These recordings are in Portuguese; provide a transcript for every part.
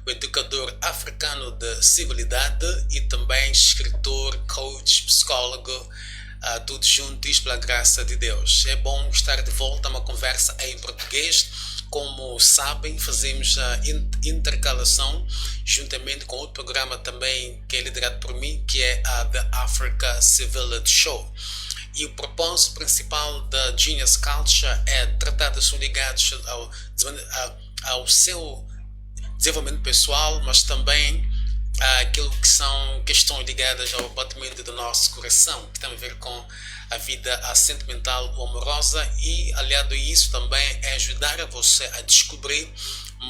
o educador africano de civilidade e também escritor, coach, psicólogo, tudo juntos pela graça de Deus. É bom estar de volta a uma conversa em português. Como sabem, fazemos a intercalação juntamente com outro programa também que é liderado por mim, que é a The Africa Civility Show. E o propósito principal da Genius Culture é tratar de assuntos ligados ao seu desenvolvimento pessoal, mas também aquilo que são questões ligadas ao batimento do nosso coração, que tem a ver com a vida sentimental ou amorosa, e aliado a isso também é ajudar a você a descobrir,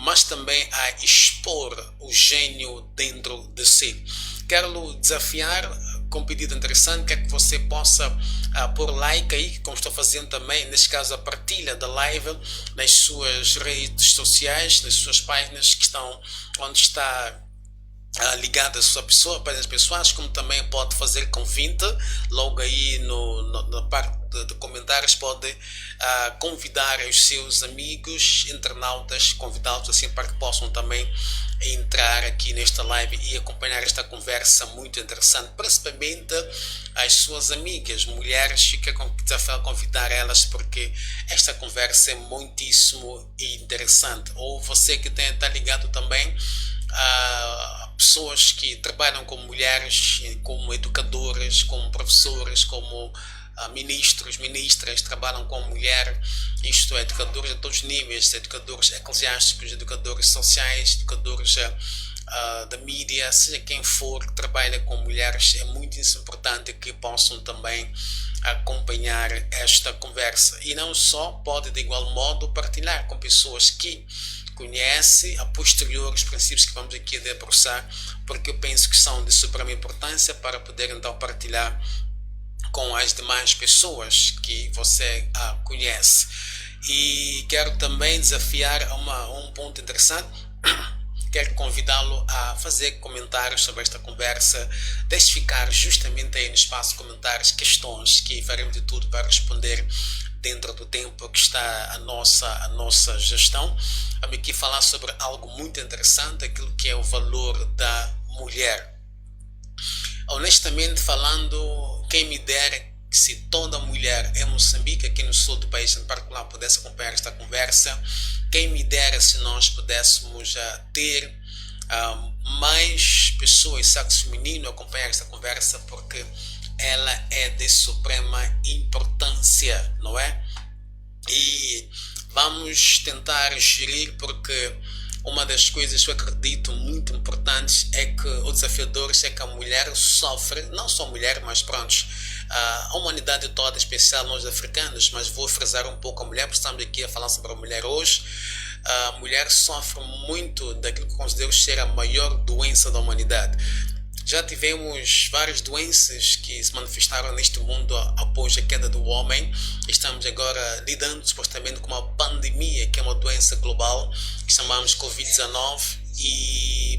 mas também a expor o gênio dentro de si. Quero desafiar com um pedido interessante, quer que você possa pôr like aí, como estou fazendo também, neste caso a partilha da live nas suas redes sociais, nas suas páginas que estão onde está ligada a sua pessoa, páginas pessoais, como também pode fazer convite, logo aí na parte de comentários pode convidar os seus amigos, internautas, convidá-los assim para que possam também entrar aqui nesta live e acompanhar esta conversa muito interessante, principalmente as suas amigas, mulheres, fica com desafio a convidar elas porque esta conversa é muitíssimo interessante. Ou você que está ligado também a pessoas que trabalham com mulheres, como educadoras, como professores, como ministros, ministras, trabalham com mulher, isto é, educadores a todos os níveis, educadores eclesiásticos, educadores sociais, educadores da mídia, seja quem for que trabalha com mulheres, é muito importante que possam também acompanhar esta conversa. E não só, pode de igual modo partilhar com pessoas que conhece a posterior os princípios que vamos aqui debruçar, porque eu penso que são de suprema importância para poder então partilhar com as demais pessoas que você conhece. E quero também desafiar um ponto interessante. Quero convidá-lo a fazer comentários sobre esta conversa, deixe ficar justamente aí no espaço de comentários questões que faremos de tudo para responder dentro do tempo que está a nossa gestão. Vamos aqui falar sobre algo muito interessante, aquilo que é o valor da mulher. Honestamente falando, quem me dera que se toda mulher em Moçambique, aqui no sul do país em particular, pudesse acompanhar esta conversa, quem me dera se nós pudéssemos ter mais pessoas, sexo feminino, acompanhar esta conversa, porque ela é de suprema importância, não é? E vamos tentar gerir, porque uma das coisas que eu acredito muito importantes é que o desafiador é que a mulher sofre, não só a mulher, mas pronto, a humanidade toda, em especial nós africanos, mas vou frisar um pouco a mulher, porque estamos aqui a falar sobre a mulher hoje. A mulher sofre muito daquilo que considero ser a maior doença da humanidade. Já tivemos várias doenças que se manifestaram neste mundo após a queda do homem. Estamos agora lidando supostamente com uma pandemia, que é uma doença global, que chamamos Covid-19.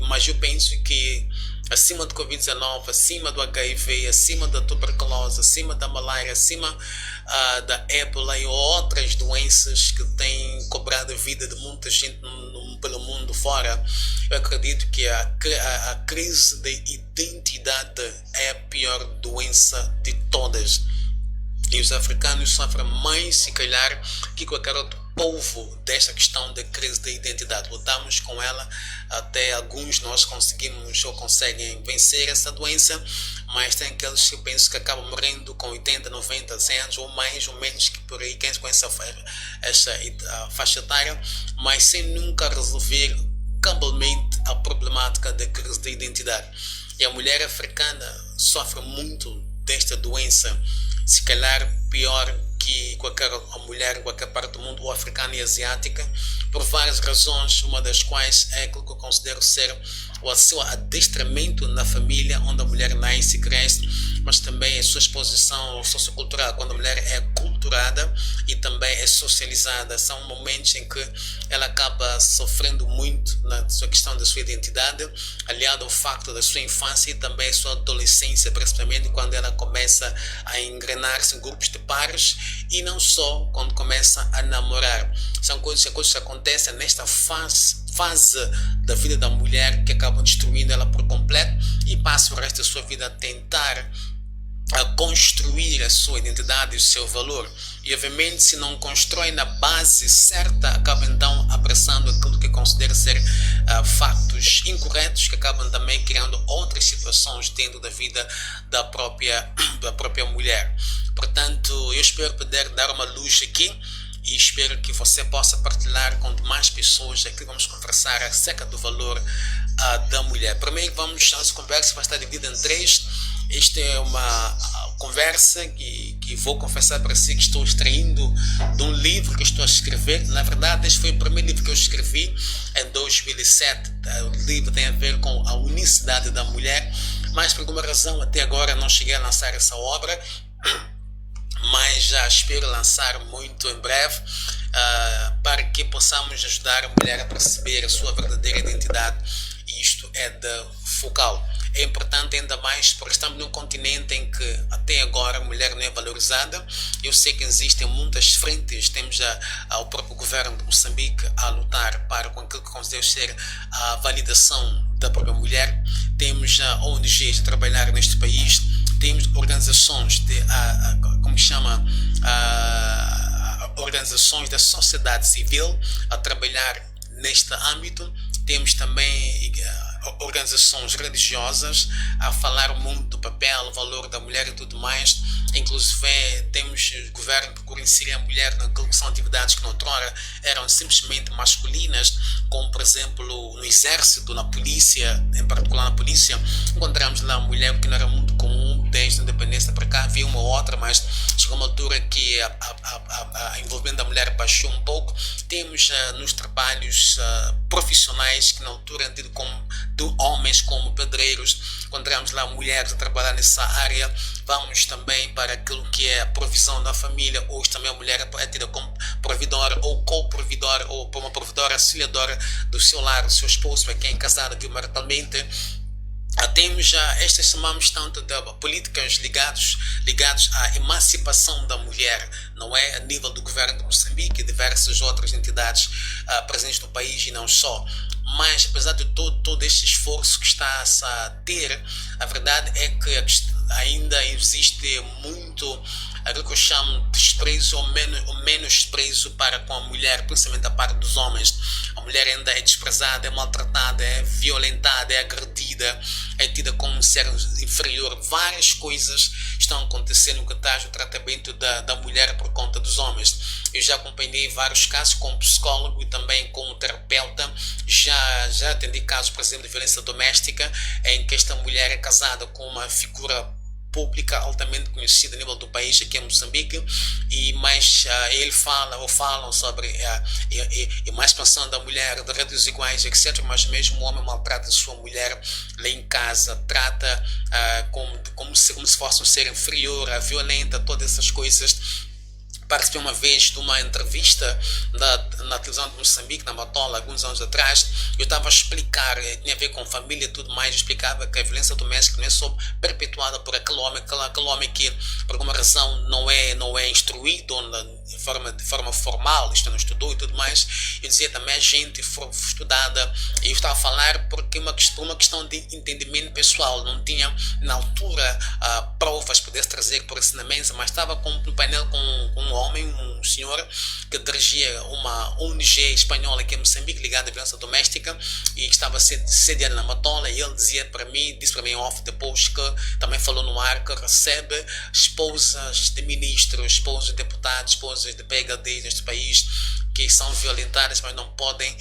Mas eu penso que acima do Covid-19, acima do HIV, acima da tuberculose, acima da malária, acima da ébola e outras doenças que têm cobrado a vida de muita gente pelo mundo fora, eu acredito que a crise de identidade é a pior doença de todas. E os africanos sofrem mais, se calhar, que qualquer outro povo desta questão de crise de identidade. Lutamos com ela, até alguns nós conseguimos ou conseguem vencer essa doença, mas tem aqueles que eu penso que acabam morrendo com 80, 90, 100 anos ou mais ou menos que por aí, quem com essa faixa etária, mas sem nunca resolver cabalmente a problemática da crise de identidade. E a mulher africana sofre muito desta doença, se calhar pior que qualquer mulher em qualquer parte do mundo, ou africana e asiática, por várias razões, uma das quais é aquilo que eu considero ser o seu adestramento na família, onde a mulher nasce e cresce, mas também a sua exposição sociocultural, quando a mulher é culturada e também é socializada. São momentos em que ela acaba sofrendo muito na sua questão da sua identidade, aliado ao facto da sua infância e também a sua adolescência, principalmente quando ela começa a engrenar-se em grupos de pares, e não só quando começa a namorar. São coisas que acontecem nesta fase fase da vida da mulher que acabam destruindo ela por completo e passa o resto da sua vida a tentar a construir a sua identidade e o seu valor. E obviamente, se não constrói na base certa, acaba então abraçando aquilo que considera ser factos incorretos, que acabam também criando outras situações dentro da vida da própria mulher. Portanto, eu espero poder dar uma luz aqui e espero que você possa partilhar com demais pessoas. Aqui vamos conversar acerca do valor da mulher. Primeiro, nossa conversa vai estar dividida em 3. Esta é uma conversa que vou confessar para si que estou extraindo de um livro que estou a escrever. Na verdade, este foi o primeiro livro que eu escrevi em 2007. O livro tem a ver com a unicidade da mulher, mas por alguma razão até agora não cheguei a lançar essa obra, mas já espero lançar muito em breve, para que possamos ajudar a mulher a perceber a sua verdadeira identidade. E isto é focal. É importante ainda mais porque estamos num continente em que até agora a mulher não é valorizada. Eu sei que existem muitas frentes. Temos o próprio governo de Moçambique a lutar para com aquilo que considera ser a validação da própria mulher. Temos ONGs a trabalhar neste país. Temos organizações organizações da sociedade civil a trabalhar neste âmbito. Temos também organizações religiosas a falar muito do papel, valor da mulher e tudo mais. Inclusive temos o governo que procura inserir a mulher naquilo que são atividades que noutrora eram simplesmente masculinas, como por exemplo no exército, na polícia, em particular na polícia. Encontramos lá uma mulher que não era muito comum desde a independência para cá. Havia uma ou outra, mas chegou uma altura que a envolvimento da mulher baixou um pouco. Temos nos trabalhos profissionais que na altura eram tidos de homens como pedreiros. Encontramos lá mulheres a trabalhar nessa área. Vamos também para aquilo que é a provisão da família. Hoje também a mulher é tida como provedora ou co-provedora ou uma provedora auxiliadora do seu lar, do seu esposo, para quem é casado maritalmente. Temos estas chamamos tanto de políticas ligados à emancipação da mulher, não é? A nível do governo de Moçambique e diversas outras entidades presentes no país e não só. Mas apesar de todo este esforço que está a ter, a verdade é que ainda existe muito aquilo que eu chamo de desprezo ou menosprezo para com a mulher, principalmente a parte dos homens. A mulher ainda é desprezada, é maltratada, é violentada, é agredida, é tida como um ser inferior. Várias coisas estão acontecendo no que traz o tratamento da mulher por conta dos homens. Eu já acompanhei vários casos como psicólogo e também como terapeuta. Já atendi casos, por exemplo, de violência doméstica, em que esta mulher é casada com uma figura pública altamente conhecida a nível do país, aqui em Moçambique, ele falam sobre a emancipação da mulher, de redes iguais, etc. Mas mesmo o homem maltrata a sua mulher lá em casa, trata como se fosse um ser inferior, a violenta, todas essas coisas. Participei uma vez de uma entrevista na televisão de Moçambique, na Matola, alguns anos atrás. Eu estava a explicar, tinha a ver com família e tudo mais. Eu explicava que a violência doméstica não é só perpetuada por aquele homem que por alguma razão não é instruído de forma formal, isto não estudou e tudo mais. Eu dizia também a gente estudada, e eu estava a falar porque por uma questão de entendimento pessoal, não tinha na altura provas que pudesse trazer por ensinamentos, mas estava no painel com um homem, um senhor que dirigia uma ONG espanhola aqui em Moçambique ligada à violência doméstica e que estava sediado na Matola, e ele disse para mim off depois, que também falou no ar, que recebe esposas de ministros, esposas de deputados, esposas de PhDs neste país que são violentadas, mas não podem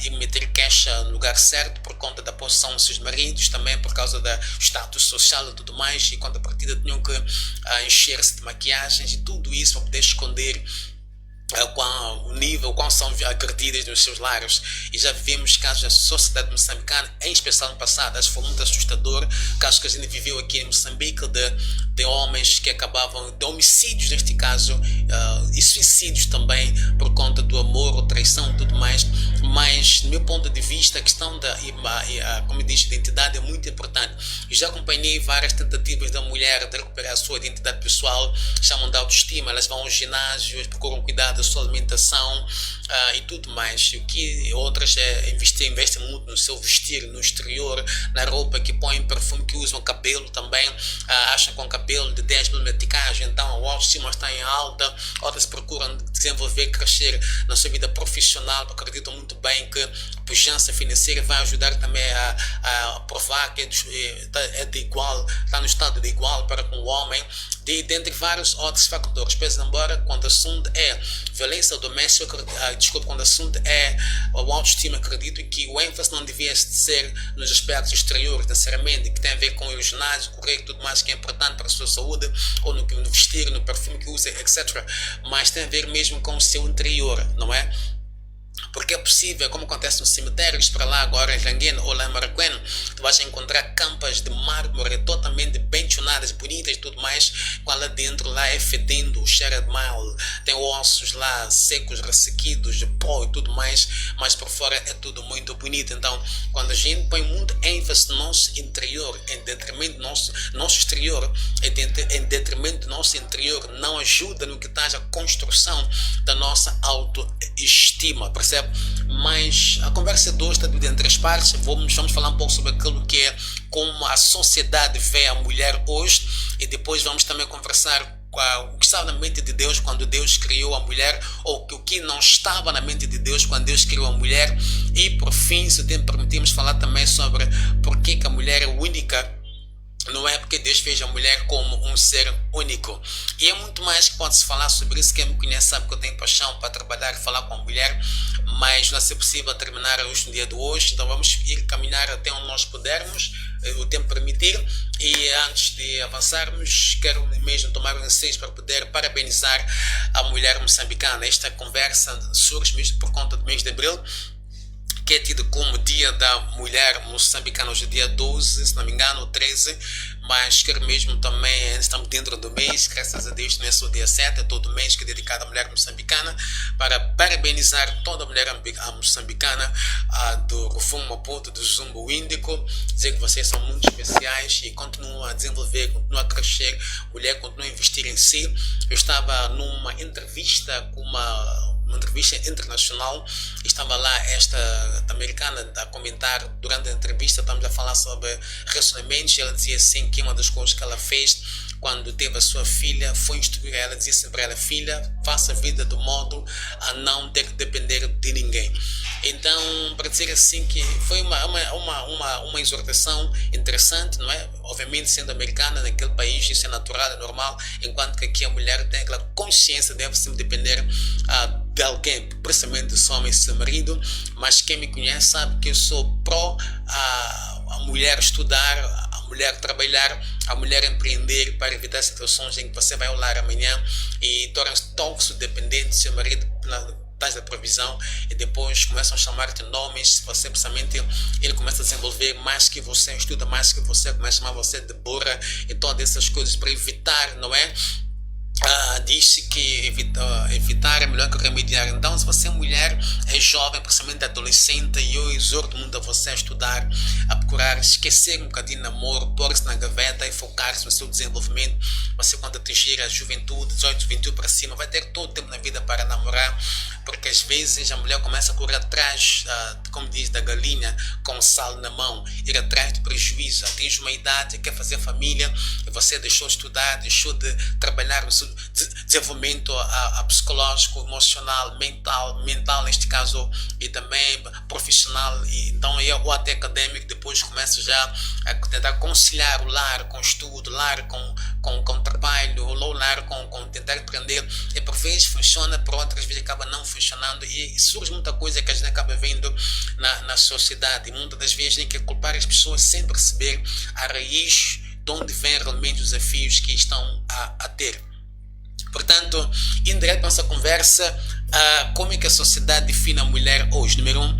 emitir queixa no lugar certo por conta da posição dos seus maridos, também por causa do status social e tudo mais, e quando a partida tinham que encher-se de maquiagens e tudo isso para poder esconder quão são agredidas nos seus lares. E já vivemos casos da sociedade moçambicana, em especial no passado. Acho que foi muito assustador, casos que a gente viveu aqui em Moçambique de homens que acabavam, de homicídios neste caso, e suicídios também por conta do amor ou traição e tudo mais. Mas do meu ponto de vista, a questão como diz, identidade é muito importante. Eu já acompanhei várias tentativas da mulher de recuperar a sua identidade pessoal, chamam de autoestima. Elas vão ao ginásio, procuram cuidar da sua alimentação e tudo mais. O que outras investem muito no seu vestir, no exterior, na roupa que põem, perfume que usam, cabelo também, acham com cabelo de 10 mil meticais, então a autoestima está em alta. Outras procuram desenvolver, crescer na sua vida profissional, acreditam muito bem que a pujança financeira vai ajudar também a provar que é de igual, está no estado de igual para com o homem, dentre vários outros fatores. Pois, embora quando o assunto é violência doméstica, quando o assunto é o autoestima, acredito que o ênfase não devia ser nos aspectos exteriores, necessariamente, que tem a ver com o ginásio, correr e tudo mais, que é importante para a sua saúde, ou no vestir, no perfume que usa, etc. Mas tem a ver mesmo com o seu interior, não é? Porque é possível, como acontece nos cemitérios, para lá agora em Ranguene ou lá em Maracuene, tu vais encontrar campas de mármore totalmente bem tunadas, bonitas e tudo mais, com lá dentro lá é fedendo, cheira de mal, tem ossos lá secos, ressequidos, de pó e tudo mais, mas por fora é tudo muito bonito. Então, quando a gente põe muito ênfase no nosso interior, em detrimento do nosso exterior, em detrimento do nosso interior, não ajuda no que está a construção da nossa autoestima, percebe? Mas a conversa de hoje está dividida em três partes. Vamos falar um pouco sobre aquilo que é como a sociedade vê a mulher hoje, e depois vamos também conversar o que estava na mente de Deus quando Deus criou a mulher, ou o que não estava na mente de Deus quando Deus criou a mulher, e por fim, se o tempo permitirmos, falar também sobre por que a mulher é única. Não é porque Deus fez a mulher como um ser único. E é muito mais que pode-se falar sobre isso. Quem me conhece sabe que eu tenho paixão para trabalhar e falar com a mulher, mas não é possível terminar hoje no dia de hoje. Então vamos ir caminhar até onde nós pudermos, o tempo permitir. E antes de avançarmos, quero mesmo tomar um ensejo para poder parabenizar a mulher moçambicana. Esta conversa surge mesmo por conta do mês de abril, que é tido como Dia da Mulher Moçambicana. Hoje é dia 12, se não me engano, 13, mas quero mesmo também, estamos dentro do mês, graças a Deus, não é só dia 7, é todo mês que é dedicado à mulher moçambicana, para parabenizar toda a mulher moçambicana, do Rufumo Maputo, do Zumbo Índico, dizer que vocês são muito especiais e continuam a desenvolver, continuam a crescer, mulher continua a investir em si. Eu estava numa entrevista com uma entrevista internacional, estava lá esta americana a comentar durante a entrevista, estamos a falar sobre relacionamentos, e ela dizia assim que uma das coisas que ela fez quando teve a sua filha foi instruir ela, dizia assim para ela: filha, faça a vida do modo a não ter que depender de ninguém. Então, para dizer assim que foi uma exortação interessante, não é? Obviamente, sendo americana naquele país, isso é natural, é normal, enquanto que aqui a mulher tem aquela consciência, deve sempre depender de alguém, principalmente do seu homem e seu marido. Mas quem me conhece sabe que eu sou pró a mulher estudar, a mulher trabalhar, a mulher empreender, para evitar situações em que você vai ao lar amanhã e torna-se tóxico, dependente do seu marido da provisão, e depois começam a chamar-te nomes. Você, precisamente, ele começa a desenvolver mais que você, estuda mais que você, começa a chamar você de burra e todas essas coisas, para evitar, não é? Diz-se que evitar é melhor que remediar. Então, se você é mulher, é jovem, principalmente adolescente, e eu exorto muito a você a estudar, a procurar esquecer um bocadinho de namoro, pôr-se na gaveta e focar-se no seu desenvolvimento. Você, quando atingir a juventude, 18, 21 para cima, vai ter todo o tempo na vida para namorar, porque às vezes a mulher começa a correr atrás, como diz, da galinha com sal na mão, ir atrás de prejuízo. Atinge uma idade, quer fazer família, e você deixou de estudar, deixou de trabalhar no seu desenvolvimento psicológico, emocional, mental neste caso, e também profissional, e então ou até acadêmico. Depois começa já a tentar conciliar o lar com o estudo, lar com trabalho, ou lar com tentar empreender, e por vezes funciona, por outras vezes acaba não funcionando, e surge muita coisa que a gente acaba vendo na sociedade, e muitas das vezes tem que culpar as pessoas sem perceber a raiz de onde vêm realmente os desafios que estão a ter. Portanto, indo direto para nossa conversa, como é que a sociedade define a mulher hoje? Número 1,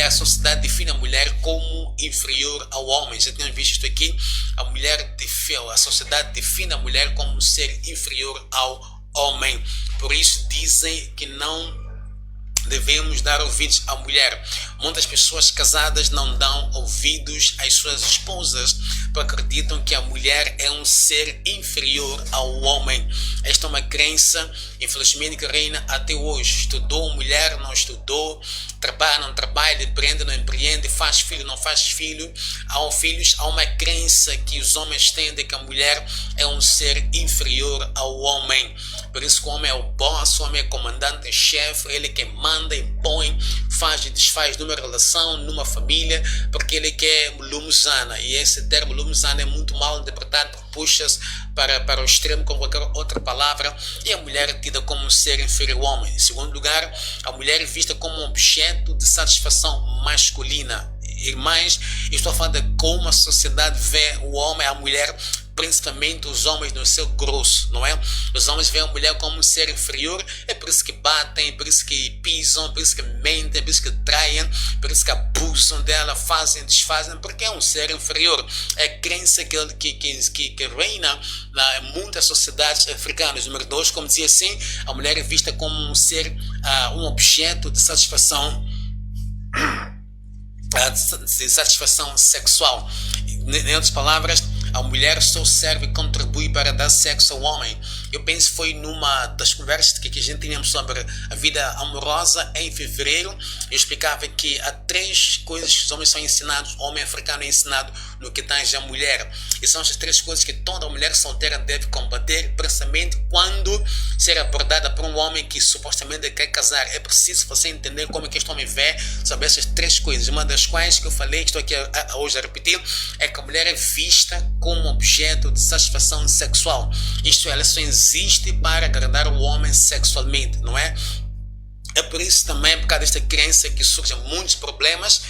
a sociedade define a mulher como inferior ao homem. Já tínhamos visto isto aqui. A sociedade define a mulher como um ser inferior ao homem. Por isso dizem que não devemos dar ouvidos à mulher. Muitas pessoas casadas não dão ouvidos às suas esposas, porque acreditam que a mulher é um ser inferior ao homem. Esta é uma crença, infelizmente, que reina até hoje. Estudou mulher, não estudou, trabalha, não trabalha, empreende, não empreende, faz filho, não faz filho. Há uma crença que os homens têm de que a mulher é um ser inferior ao homem. Por isso que o homem é o boss, o homem é comandante em chefe, ele é quem manda, impõe, faz e desfaz numa relação, numa família, porque ele quer lumuzana. E esse termo lumuzana é muito mal interpretado, porque puxa-se para o extremo com qualquer outra palavra, e a mulher é tida como um ser inferior ao homem. Em segundo lugar, a mulher é vista como um objeto de satisfação masculina. Irmãs, estou a falar de como a sociedade vê o homem, a mulher, principalmente os homens no seu grosso, não é? Os homens veem a mulher como um ser inferior, é por isso que batem, é por isso que pisam, por isso que mentem, é por isso que traem, por isso que abusam dela, fazem, desfazem, porque é um ser inferior. É a crença que reina em muitas sociedades africanas. Número 2, como dizia assim, a mulher é vista como um ser, um objeto de satisfação sexual. Em outras palavras, a mulher só serve e contribui para dar sexo ao homem. Eu penso que foi numa das conversas que a gente tínhamos sobre a vida amorosa em fevereiro. Eu explicava que há 3 coisas que os homens são ensinados, o homem africano é ensinado no que tange a mulher. E são essas 3 coisas que toda mulher solteira deve combater, precisamente quando ser abordada por um homem que supostamente quer casar. É preciso você entender como é que este homem vê sobre essas 3 coisas. Uma das quais que eu falei, que estou aqui hoje a repetir, é que a mulher é vista como objeto de satisfação sexual. Isto é, ela só existe para agradar o homem sexualmente, não é? É por isso também, por causa desta crença, que surgem muitos problemas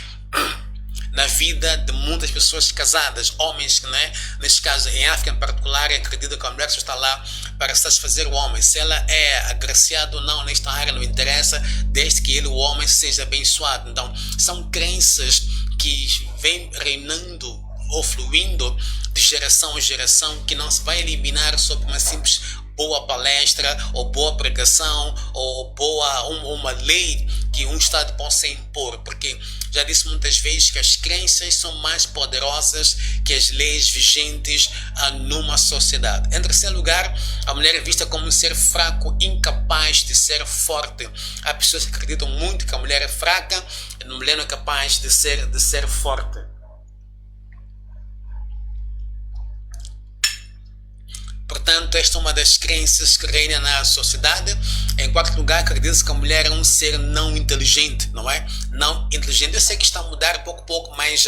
na vida de muitas pessoas casadas, homens que, né, neste caso em África em particular, acreditam que a mulher só está lá para satisfazer o homem. Se ela é agraciada ou não nesta área não interessa, desde que ele, o homem, seja abençoado. Então, são crenças que vêm reinando ou fluindo de geração em geração, que não se vai eliminar só por uma simples boa palestra ou boa pregação ou uma lei que um Estado possa impor, porque já disse muitas vezes que as crenças são mais poderosas que as leis vigentes numa sociedade. Em terceiro lugar, a mulher é vista como um ser fraco, incapaz de ser forte. Há pessoas que acreditam muito que a mulher é fraca e a mulher não é capaz de ser forte. Portanto, esta é uma das crenças que reina na sociedade. Em quarto lugar, acredita-se que a mulher é um ser não inteligente, não é? Não inteligente. Eu sei que está a mudar pouco a pouco, mas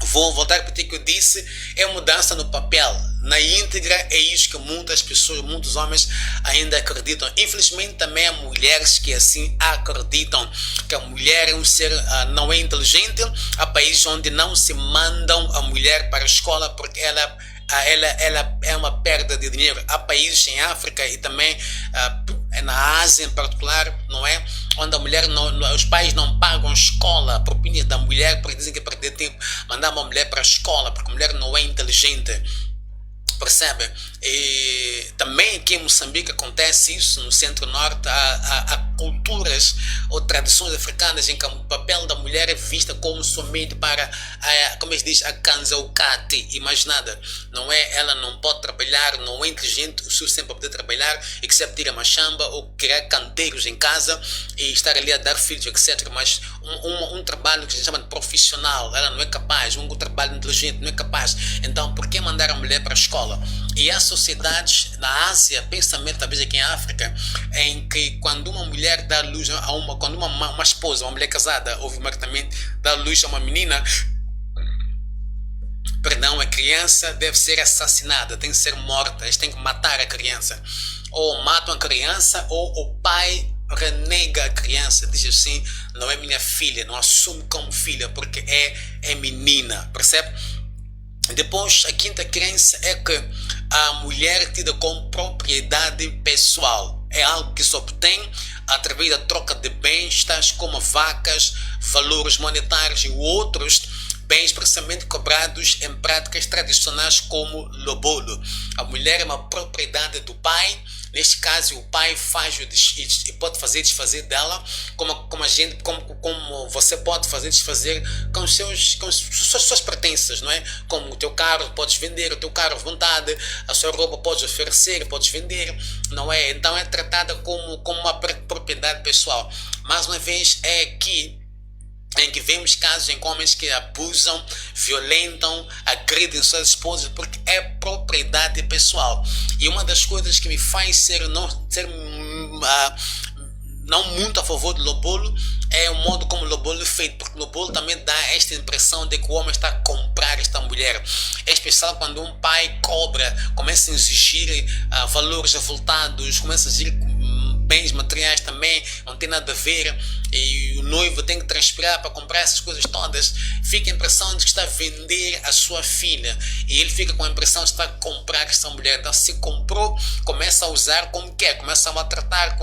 vou voltar a repetir o que eu disse. É mudança no papel. Na íntegra, é isso que muitas pessoas, muitos homens ainda acreditam. Infelizmente, também há mulheres que assim acreditam que a mulher é um ser não é inteligente. Há países onde não se mandam a mulher para a escola porque ela é uma perda de dinheiro. Há países em África e também na Ásia em particular, não é? Onde a mulher os pais não pagam escola, a propina da mulher, porque dizem que é perder tempo mandar uma mulher para a escola, porque a mulher não é inteligente. Percebe? E também aqui em Moçambique acontece isso, no centro-norte. Há culturas ou tradições africanas em que o papel da mulher é vista como somente para, como se diz, a canzaucate e mais nada. Não é? Ela não pode trabalhar, não é inteligente o suficiente para poder trabalhar, exceto tirar uma chamba ou criar canteiros em casa e estar ali a dar filhos, etc. Mas um trabalho que se chama de profissional, ela não é capaz, um trabalho inteligente não é capaz. Então, por que mandar a mulher para a escola? E há sociedades na Ásia, pensamento talvez aqui em África, em que quando uma mulher dá luz a quando uma esposa, uma mulher casada, obviamente dá luz a uma menina, perdão, a criança deve ser assassinada, tem que ser morta, eles têm que matar a criança. Ou matam a criança, ou o pai renega a criança, diz assim, não é minha filha, não assume como filha, porque é menina, percebe? Depois, a quinta crença é que a mulher é tida como propriedade pessoal. É algo que se obtém através da troca de bens, tais como vacas, valores monetários e outros bens precisamente cobrados em práticas tradicionais como lobolo. A mulher é uma propriedade do pai, Neste caso, o pai faz e pode fazer desfazer dela, como você pode fazer desfazer com suas pertences, não é? Como o teu carro, podes vender o teu carro à vontade, a sua roupa podes oferecer, podes vender, não é? Então é tratada como uma propriedade pessoal. Mais uma vez, é aqui em que vemos casos em homens que abusam, violentam, agridem suas esposas porque é propriedade pessoal. E uma das coisas que me faz não muito a favor do lobolo é o modo como o lobolo é feito, porque o lobolo também dá esta impressão de que o homem está a comprar esta mulher. É especial quando um pai cobra, começa a exigir valores avultados, começa a exigir bens materiais também, não tem nada a ver, e o noivo tem que transpirar para comprar essas coisas todas. Fica a impressão de que está a vender a sua filha, e ele fica com a impressão de estar a comprar essa mulher. Então, se comprou, começa a usar como quer, começa a maltratar,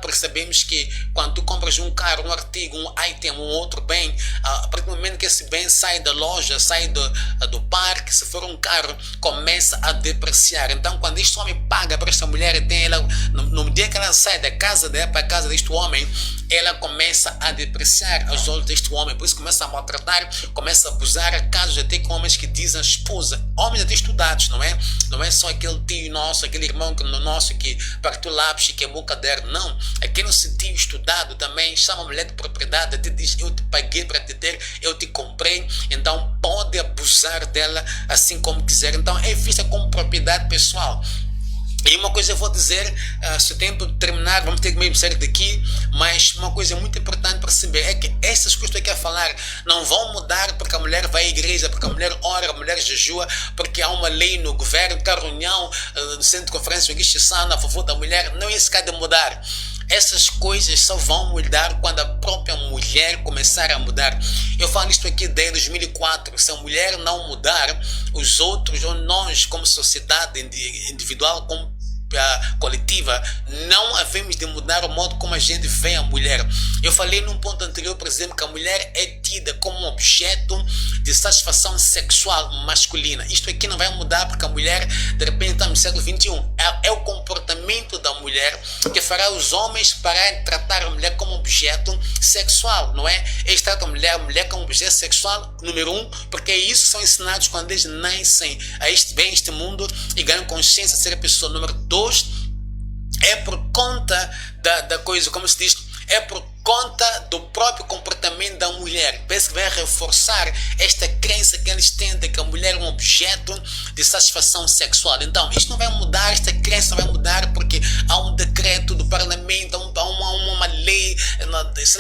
porque sabemos que quando tu compras um carro, um artigo, um item, um outro bem, a partir do momento que esse bem sai da loja, sai do parque, se for um carro, começa a depreciar. Então, quando este homem paga para esta mulher e tem ela, no dia que ela sai da casa dela para a casa deste homem, ela começa a depreciar aos olhos deste homem, por isso começa a maltratar, começa a abusar. Há casos até com homens que dizem à esposa, homens até estudados, não é? Não é só aquele tio nosso, aquele irmão nosso que partiu lápis e queimou o caderno, não. Aquele tio estudado também chama a mulher de propriedade, até diz, eu te paguei para te ter, eu te comprei, então pode abusar dela assim como quiser. Então é vista como propriedade pessoal. E uma coisa eu vou dizer, se o tempo terminar, vamos ter que meio sair daqui, mas uma coisa muito importante para saber é que essas coisas que eu quero falar não vão mudar porque a mulher vai à igreja, porque a mulher ora, a mulher jejua, porque há uma lei no governo, que há reunião no centro de conferência, a favor da mulher. Não é isso que há de mudar. Essas coisas só vão mudar quando a própria mulher começar a mudar. Eu falo isto aqui desde 2004. Se a mulher não mudar, os outros, ou nós como sociedade individual, como coletiva, não havemos de mudar o modo como a gente vê a mulher. Eu falei num ponto anterior, por exemplo, que a mulher é tida como um objeto de satisfação sexual masculina. Isto aqui não vai mudar porque a mulher, de repente, está no século XXI. É o comportamento da mulher que fará os homens parar de tratar a mulher como objeto sexual, não é? Eles tratam a mulher como objeto sexual, número 1, porque é isso que são ensinados quando eles nascem vêm a este mundo e ganham consciência de ser a pessoa. Número 2, é por conta da coisa, como se diz, é por conta do próprio comportamento da mulher. Parece que vai reforçar esta crença que eles têm de que a mulher é um objeto de satisfação sexual. Então, isto não vai mudar, esta crença vai mudar porque há um decreto do parlamento, há uma lei,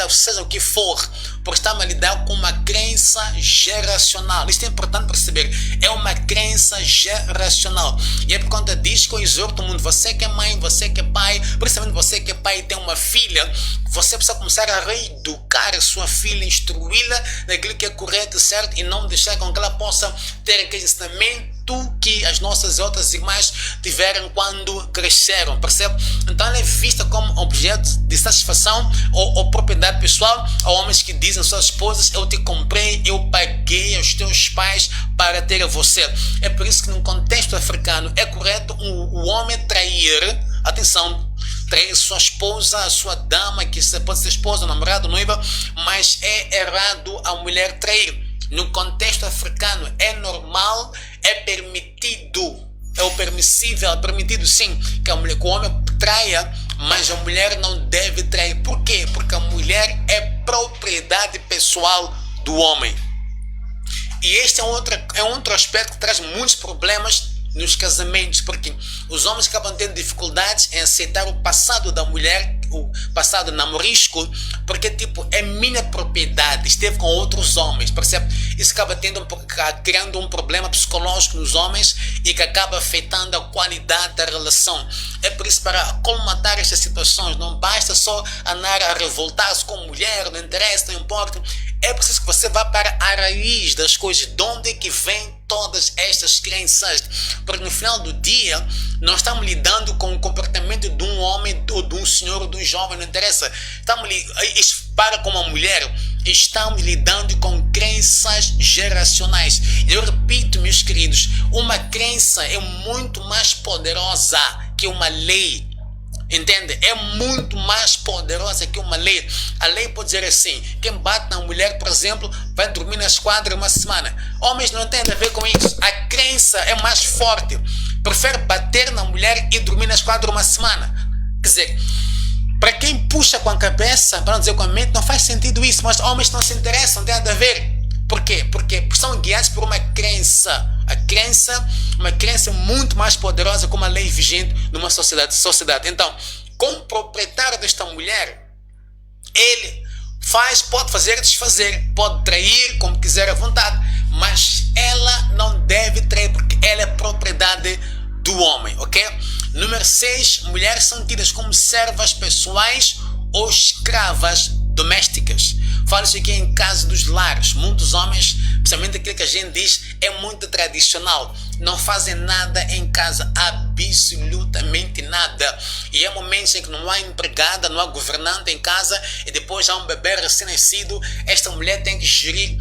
seja o que for, porque estamos a lidar com uma crença geracional. Isto é importante perceber, é uma crença geracional. E é por conta disso que eu exorto o mundo, você que é mãe, você que é pai, principalmente você que é pai e tem uma filha, você precisa começar a reeducar a sua filha, instruí-la naquilo que é correto e certo, e não deixar com que ela possa ter aquele ensinamento que as nossas outras irmãs tiveram quando cresceram, percebe? Então ela é vista como objeto de satisfação ou propriedade pessoal. Há homens que dizem às suas esposas, eu te comprei, eu paguei aos teus pais para ter a você. É por isso que no contexto africano é correto o homem trair, atenção, trair sua esposa, a sua dama, que pode ser esposa, namorada, noiva, mas é errado a mulher trair. No contexto africano é normal, é permitido, é o permissível, é permitido sim que o homem traia, mas a mulher não deve trair. Por quê? Porque a mulher é propriedade pessoal do homem. E este é outro aspecto que traz muitos problemas nos casamentos, porque os homens acabam tendo dificuldades em aceitar o passado da mulher, o passado namorisco, porque tipo, é minha propriedade, esteve com outros homens, percebe? Isso acaba criando um problema psicológico nos homens e que acaba afetando a qualidade da relação. É por isso, para colmatar estas situações, não basta só andar a revoltar-se com mulher, não interessa, não importa. É preciso que você vá para a raiz das coisas, de onde é que vem todas estas crenças, porque no final do dia nós estamos lidando com o comportamento de um homem ou de um senhor ou de um jovem, não interessa, para com uma mulher, estamos lidando com crenças geracionais. Eu repito, meus queridos, uma crença é muito mais poderosa que uma lei. Entende? É muito mais poderosa que uma lei. A lei pode dizer assim: quem bate na mulher, por exemplo, vai dormir na esquadra uma semana. Homens não têm a ver com isso. A crença é mais forte. Prefere bater na mulher e dormir na esquadra uma semana. Quer dizer, para quem puxa com a cabeça, para não dizer com a mente, não faz sentido isso. Mas homens não se interessam, não tem nada a ver. Por quê? Porque são guiados por uma crença. A crença, uma crença muito mais poderosa como a lei vigente numa sociedade. Então, como proprietário desta mulher, ele pode fazer e desfazer, pode trair como quiser à vontade, mas ela não deve trair porque ela é propriedade do homem, ok? Número 6, mulheres são tidas como servas pessoais ou escravas domésticas. Falo isso aqui em caso dos lares. Muitos homens, principalmente aquilo que a gente diz, é muito tradicional. Não fazem nada em casa, absolutamente nada. E há momentos em que não há empregada, não há governante em casa e depois há um bebê recém-nascido. Esta mulher tem que gerir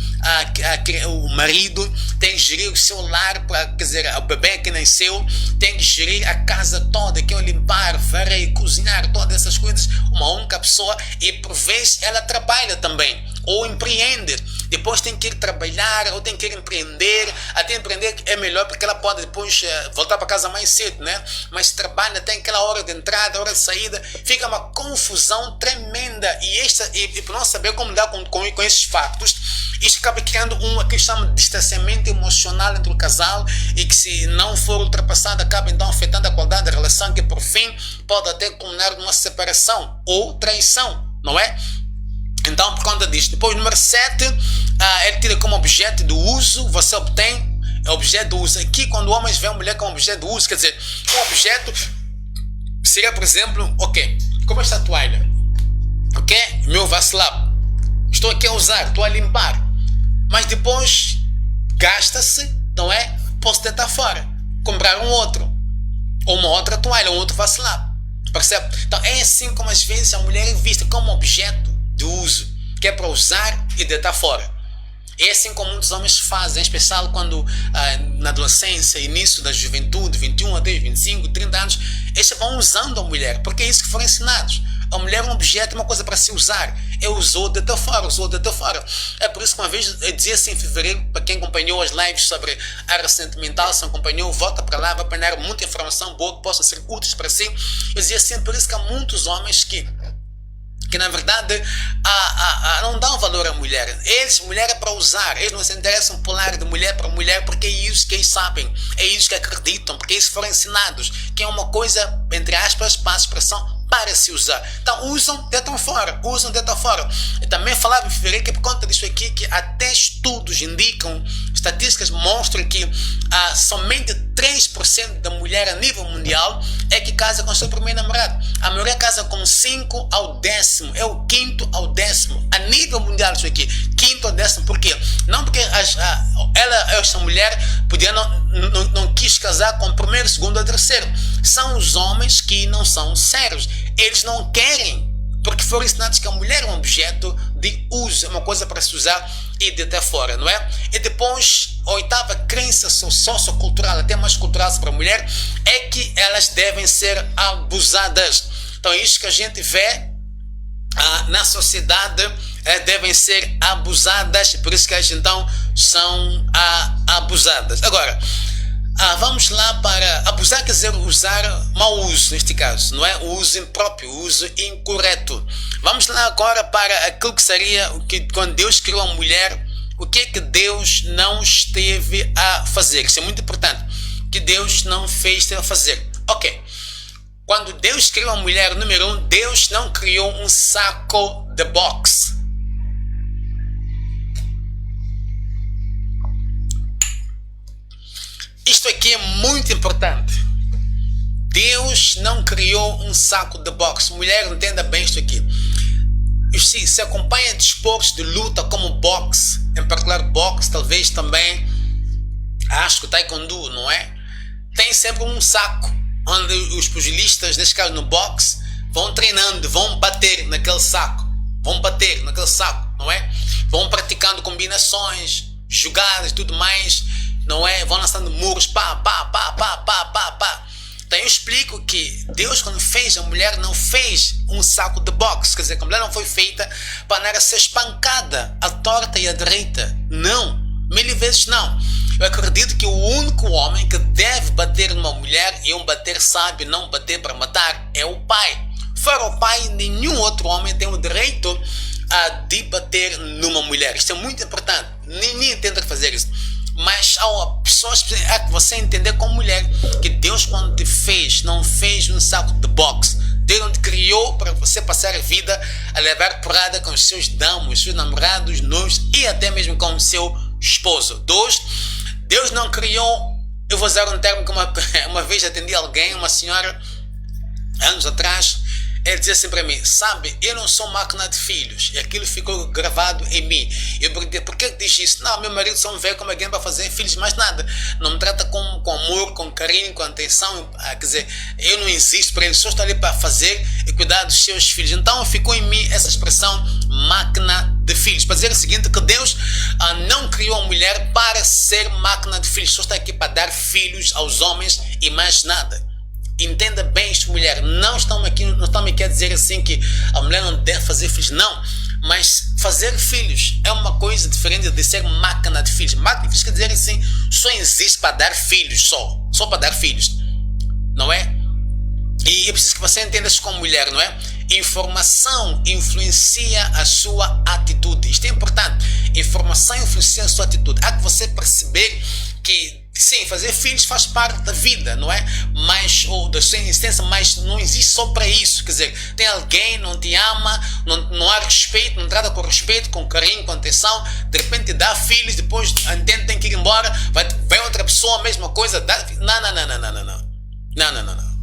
o marido, tem que gerir o seu lar, quer dizer, o bebê que nasceu, tem que gerir a casa toda, que é limpar, varrer, cozinhar, todas essas coisas, uma única pessoa, e por vezes ela trabalha também, ou empreende. Depois tem que ir trabalhar ou tem que ir empreender. Até empreender é melhor porque ela pode depois voltar para casa mais cedo, né? Mas trabalha, tem aquela hora de entrada, hora de saída. Fica uma confusão tremenda. E por não saber como lidar com esses factos, isso acaba criando aquilo que chama de distanciamento emocional entre o casal e que, se não for ultrapassado, acaba então afetando a qualidade da relação, que por fim pode até culminar numa separação ou traição, não é? Então, por conta disto. Depois, número 7, ele tira como objeto de uso. Você obtém objeto de uso. Aqui, quando homens veem a mulher como objeto de uso, quer dizer, um objeto seria, por exemplo, ok, como esta toalha, ok, meu vasilhame, estou aqui a usar, estou a limpar, mas depois gasta-se, não é? Posso tentar fora, comprar um outro, ou uma outra toalha, um outro vasilhame, percebe? Então, é assim como às vezes a mulher é vista como objeto de uso, que é para usar e deitar fora. É assim como muitos homens fazem, em especial quando na adolescência, início da juventude, 21 até 25, 30 anos, eles vão usando a mulher, porque é isso que foram ensinados. A mulher é um objeto, uma coisa para se usar. Usou, deitou fora, usou, deitou fora. É por isso que uma vez eu dizia assim em fevereiro, para quem acompanhou as lives sobre a área sentimental, se não acompanhou, volta para lá, vai apanhar muita informação boa que possa ser útil para si. Eu dizia assim, por isso que há muitos homens que na verdade não dão valor à mulher. Mulher é para usar. Eles não se interessam por pular de mulher para mulher porque é isso que eles sabem, é isso que acreditam, porque eles foram ensinados, que é uma coisa, entre aspas, para a expressão, para se usar. Então usam, deitam fora, usam, deitam fora. Eu também falava em fevereiro que por conta disso aqui, que até estudos indicam, estatísticas mostram que somente 3% da mulher a nível mundial é que casa com seu primeiro namorado. A maioria casa com 5 ao 10º, é o 5º ao 10º, a nível mundial isso aqui, 5º ao 10º. Por quê? Não porque essa mulher não quis casar com o primeiro, segundo ou terceiro. São os homens que não são sérios. Eles não querem, porque foram ensinados que a mulher é um objeto de uso, é uma coisa para se usar e deitar fora, não é? E depois, a oitava crença sociocultural, até mais cultural para a mulher, é que elas devem ser abusadas. Então, isso que a gente vê na sociedade, devem ser abusadas, por isso que elas então são abusadas. Agora, vamos lá para abusar, quer dizer usar mau uso, neste caso, não é? O uso impróprio, o uso incorreto. Vamos lá agora para aquilo que seria quando Deus criou a mulher, o que é que Deus não esteve a fazer? Isso é muito importante, que Deus não fez a fazer. Ok, quando Deus criou a mulher, número 1, Deus não criou um saco de boxe. Isto aqui é muito importante. Deus não criou um saco de boxe. Mulher, entenda bem isto aqui. Se acompanha desportos de luta como boxe, em particular boxe, talvez também, acho que taekwondo, não é? Tem sempre um saco, onde os pugilistas, neste caso no boxe, vão treinando, vão bater naquele saco. Vão bater naquele saco, não é? Vão praticando combinações, jogadas e tudo mais, não é? Vão lançando muros, pá, pá, pá, pá, pá, pá, pá. Então eu explico que Deus, quando fez a mulher, não fez um saco de boxe. Quer dizer, que a mulher não foi feita para ser espancada à torta e à direita. Não. 1000 vezes não. Eu acredito que o único homem que deve bater numa mulher, e um bater sábio, não bater para matar, é o pai. Fora o pai, nenhum outro homem tem o direito de bater numa mulher. Isto é muito importante. Ninguém tenta fazer isso. Mas há pessoas que você entender como mulher que Deus, quando te fez, não fez um saco de boxe. Deus não te criou para você passar a vida a levar porrada com os seus damos, seus namorados, noivos e até mesmo com o seu esposo. 2, Deus não criou. Eu vou usar um termo que uma vez atendi alguém, uma senhora, anos atrás. Ele dizia assim para mim: sabe, eu não sou máquina de filhos. E aquilo ficou gravado em mim. Eu perguntei: por que diz isso? Não, meu marido só me vê como alguém para fazer filhos, mais nada. Não me trata com amor, com carinho, com atenção. Quer dizer, eu não existo para ele, só estou ali para fazer e cuidar dos seus filhos. Então ficou em mim essa expressão, máquina de filhos, para dizer o seguinte, que Deus não criou a mulher para ser máquina de filhos, só está aqui para dar filhos aos homens e mais nada. Entenda bem isto, mulher. Não estamos aqui a dizer assim que a mulher não deve fazer filhos. Não. Mas fazer filhos é uma coisa diferente de ser máquina de filhos. Máquina de filhos quer dizer assim, só existe para dar filhos, só para dar filhos. Não é? E é preciso que você entenda isso como mulher, não é? Informação influencia a sua atitude. Isto é importante. Informação influencia a sua atitude. Há que você perceber que sim, fazer filhos faz parte da vida, não é? Mas, ou da sua existência, mas não existe só para isso. Quer dizer, tem alguém, não te ama, não há respeito, não trata com respeito, com carinho, com atenção, de repente dá filhos, depois entende, tem que ir embora, vai outra pessoa, a mesma coisa, dá... Não.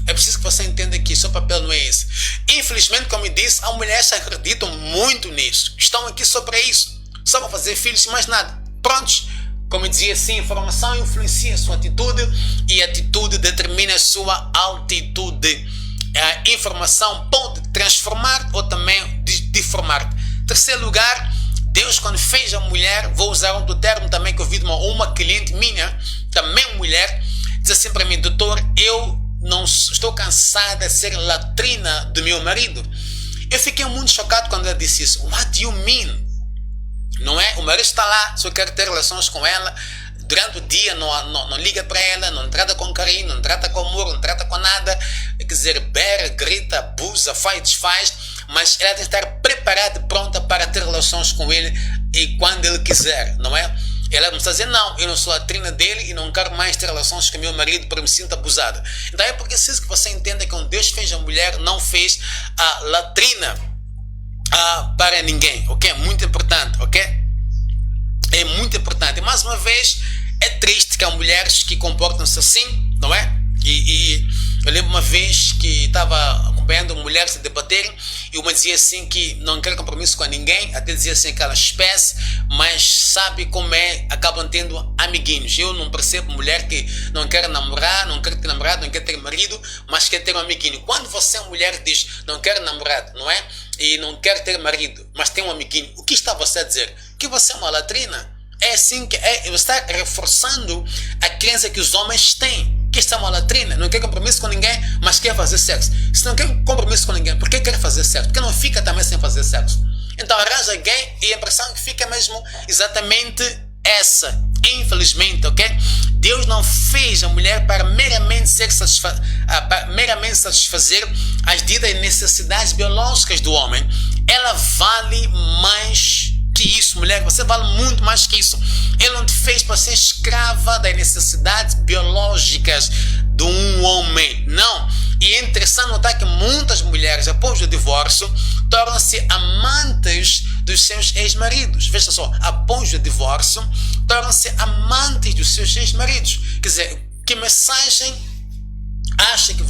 É preciso que você entenda que seu papel não é esse. Infelizmente, como eu disse, as mulheres acreditam muito nisso. Estão aqui só para isso. Só para fazer filhos e mais nada. Prontos? Como eu dizia assim, informação influencia a sua atitude e a atitude determina a sua altitude. A informação pode transformar ou também deformar. Terceiro lugar, Deus, quando fez a mulher, vou usar outro termo também que eu ouvi de uma cliente minha, também mulher, diz assim para mim: doutor, eu não estou cansada de ser latrina do meu marido. Eu fiquei muito chocado quando ela disse isso. What do you mean? Não é? O marido está lá, só quer ter relações com ela, durante o dia não liga para ela, não trata com carinho, não trata com amor, não trata com nada, quer dizer, berra, grita, abusa, faz, desfaz, mas ela tem que estar preparada e pronta para ter relações com ele e quando ele quiser, não é? Ela não está dizendo: não, eu não sou a latrina dele e não quero mais ter relações com meu marido porque me sinto abusada. Então é porque preciso que você entenda que quando Deus fez a mulher, não fez a latrina para ninguém, ok? Muito importante, ok? É muito importante. E mais uma vez, é triste que há mulheres que comportam-se assim, não é? E eu lembro uma vez que estava acompanhando mulheres a debaterem e uma dizia assim que não quer compromisso com ninguém, até dizia assim aquela espécie, mas sabe como é, acabam tendo amiguinhos. Eu não percebo mulher que não quer namorar, não quer ter namorado, não quer ter marido, mas quer ter um amiguinho. Quando você, mulher, diz não quer namorado, não é? E não quer ter marido, mas tem um amiguinho, o que está você a dizer? Que você é uma latrina? É assim que você está reforçando a crença que os homens têm. Que está uma latrina, não quer compromisso com ninguém, mas quer fazer sexo. Se não quer compromisso com ninguém, por que quer fazer sexo? Porque não fica também sem fazer sexo. Então arranja alguém e a impressão que fica mesmo exatamente essa. Infelizmente, ok? Deus não fez a mulher para meramente satisfazer as ditas necessidades biológicas do homem. Ela vale mais que isso, mulher. Você vale muito mais que isso. Ele não te fez para ser escrava das necessidades biológicas de um homem. Não. E é interessante notar que muitas mulheres, após o divórcio, tornam-se amantes dos seus ex-maridos. Veja só, após o divórcio, tornam-se amantes dos seus ex-maridos. Quer dizer, que mensagem acha que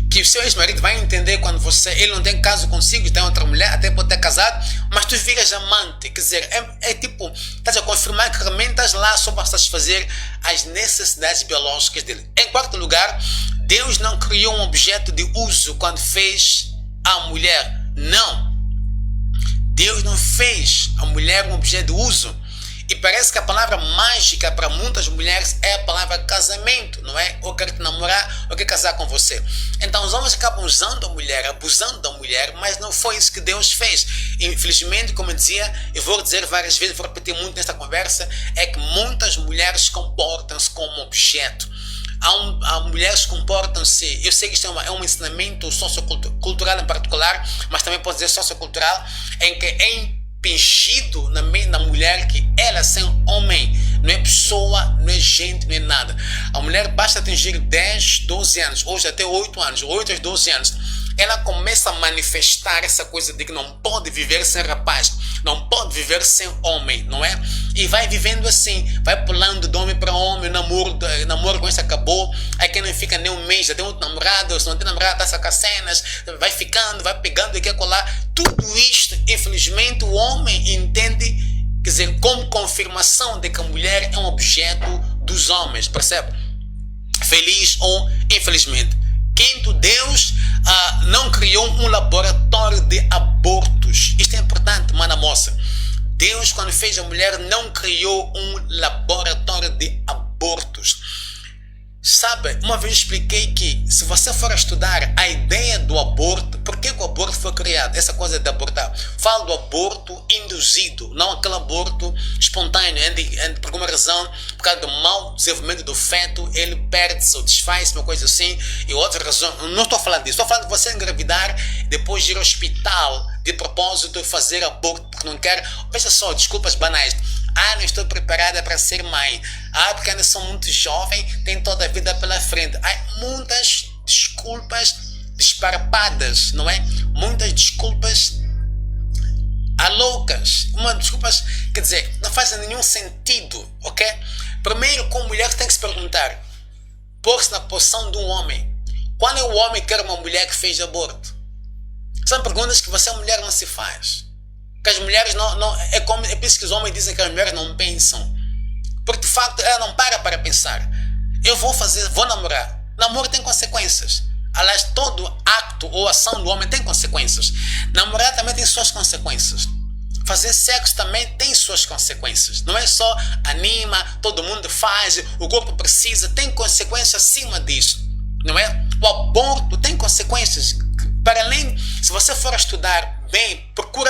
que o seu ex-marido vai entender quando ele não tem caso consigo, tem outra mulher, até pode ter casado, mas tu viras amante? Quer dizer, é tipo, estás a confirmar que realmente estás lá só para satisfazer as necessidades biológicas dele. Em quarto lugar, Deus não criou um objeto de uso quando fez a mulher. Não. Deus não fez a mulher um objeto de uso. E parece que a palavra mágica para muitas mulheres é a palavra casamento, não é? Ou quero te namorar, ou quero casar com você. Então os homens acabam usando a mulher, abusando da mulher, mas não foi isso que Deus fez. Infelizmente, como eu dizia, eu vou dizer várias vezes, vou repetir muito nesta conversa, é que muitas mulheres comportam-se como objeto. Há mulheres que comportam-se, eu sei que isto é um ensinamento sociocultural em particular, mas também pode dizer sociocultural, em que é impingido na mulher que ela sem homem não é pessoa, não é gente, não é nada. A mulher basta atingir 10, 12 anos, hoje até 8 anos, 8 a 12 anos, ela começa a manifestar essa coisa de que não pode viver sem rapaz, não pode viver sem homem, não é? E vai vivendo assim, vai pulando de homem para homem, namoro com isso acabou, aí quem não fica nem um mês, já tem outro namorado, se não tem namorado, está a sacar cenas, vai ficando, vai pegando aqui e acolá. Tudo isto, infelizmente, o homem entende, quer dizer, como confirmação de que a mulher é um objeto dos homens, percebe? Feliz ou infelizmente. Quinto, Deus não criou um laboratório de abortos. Isto é importante, mana moça. Deus, quando fez a mulher, não criou um laboratório de abortos. Sabe, uma vez expliquei que se você for estudar a ideia do aborto, por que o aborto foi criado? Essa coisa de abortar. Falo do aborto induzido, não aquele aborto espontâneo, por alguma razão, por causa do mau desenvolvimento do feto, ele perde-se ou desfaz-se, uma coisa assim, e outra razão. Não estou falando disso, estou falando de você engravidar, depois ir ao hospital, de propósito, fazer aborto, porque não quer. Veja só, desculpas banais. Não estou preparada para ser mãe. Porque ainda sou muito jovem, tenho toda a vida pela frente. Muitas desculpas disparpadas, não é? Muitas desculpas loucas. Desculpas, quer dizer, não fazem nenhum sentido, ok? Primeiro, como mulher, tem que se perguntar, pôr-se na posição de um homem. Qual é o homem que quer uma mulher que fez aborto? São perguntas que você, mulher, não se faz. Que as mulheres é por isso que os homens dizem que as mulheres não pensam, porque de facto ela não para pensar. Eu vou namorar. Namoro tem consequências. Aliás, todo acto ou ação do homem tem consequências. Namorar também tem suas consequências. Fazer sexo também tem suas consequências. Não é só anima, todo mundo faz, o corpo precisa, tem consequências acima disso, não é? O aborto tem consequências. Para além, se você for estudar bem, procura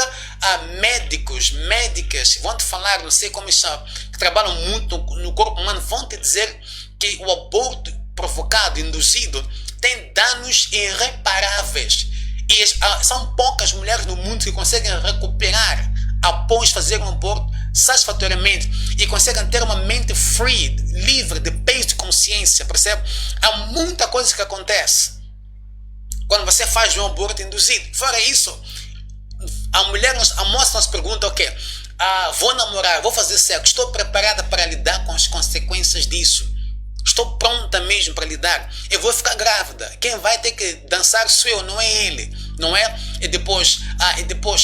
médicos, médicas, vão te falar, não sei como isso, que trabalham muito no corpo humano, vão te dizer que o aborto provocado, induzido, tem danos irreparáveis. E são poucas mulheres no mundo que conseguem recuperar após fazer um aborto satisfatoriamente e conseguem ter uma mente free, livre de peso de consciência, percebe? Há muita coisa que acontece quando você faz um aborto induzido. Fora isso, a moça nos pergunta o quê? Vou namorar, vou fazer sexo, estou preparada para lidar com as consequências disso? Estou pronta mesmo para lidar? Eu vou ficar grávida, quem vai ter que dançar sou eu, não é ele, não é? E depois,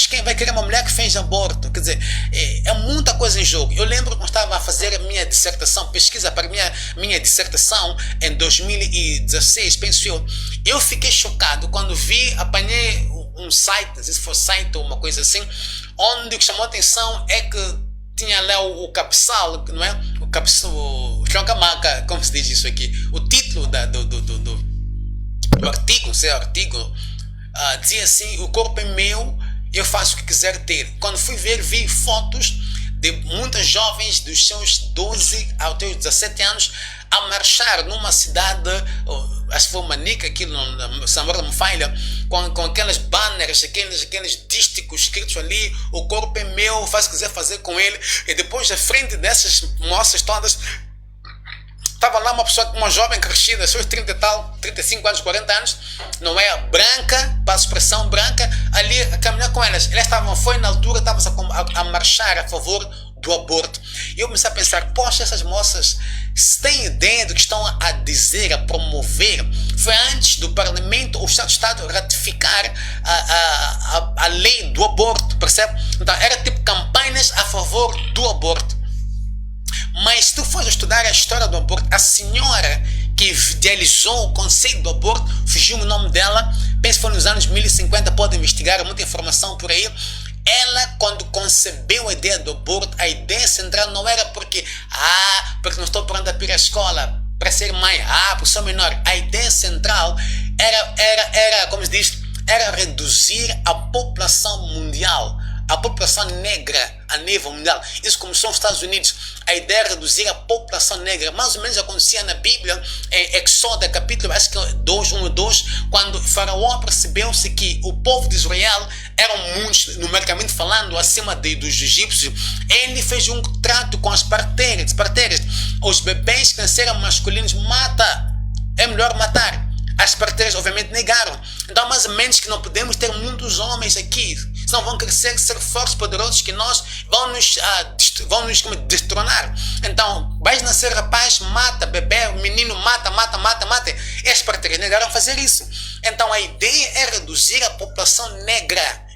quem vai querer uma mulher que fez aborto? Quer dizer, é muita coisa em jogo. Eu lembro quando estava a fazer a minha dissertação, pesquisa para minha dissertação em 2016, penso eu fiquei chocado quando apanhei um site, não sei se foi site ou uma coisa assim, onde o que chamou a atenção é que tinha lá o cabeçal, não é? O cabeçal, como se diz isso aqui? O título do artigo, dizia assim: o corpo é meu, eu faço o que quiser ter. Quando fui ver, vi fotos de muitas jovens dos seus 12 aos 17 anos a marchar numa cidade, acho que foi Manica, aqui no Samora não me falha, com aquelas banners, aqueles dísticos escritos ali: o corpo é meu, faz o que quiser fazer com ele. E depois, à frente dessas moças todas, estava lá uma jovem crescida, seus 30 e tal, 35 anos, 40 anos, não é? Branca, para a expressão branca, ali a caminhar com elas. Elas foi na altura, estavam a marchar a favor do aborto. E eu comecei a pensar, poxa, essas moças têm ideia do que estão a dizer, a promover. Foi antes do Parlamento ou o Estado ratificar a lei do aborto, percebe? Então era tipo campanhas a favor do aborto. Mas se tu fores estudar a história do aborto, a senhora que idealizou o conceito do aborto, fugiu o nome dela, penso que foi nos anos 1050, pode investigar, muita informação por aí. Ela, quando concebeu a ideia do aborto, a ideia central não era porque não estou pronta para ir à escola, para ser mãe, porque sou menor. A ideia central era, como se diz, era reduzir a população mundial, a população negra a nível mundial. Isso começou nos Estados Unidos. A ideia era reduzir a população negra. Mais ou menos acontecia na Bíblia, em Exódio, capítulo, acho que 1 e 2, quando Faraó percebeu-se que o povo de Israel eram muitos, numericamente falando, acima dos egípcios. Ele fez um trato com as parteiras. Os bebês que nasceram masculinos, é melhor matar. As parteiras obviamente negaram. Então, mais ou menos, que não podemos ter muitos homens aqui, senão vão crescer, ser fortes, poderosos, que nós vão nos destronar. Então, vais nascer rapaz, mata, bebê, menino, mata. E as parteiras negaram fazer isso. Então, a ideia é reduzir a população negra.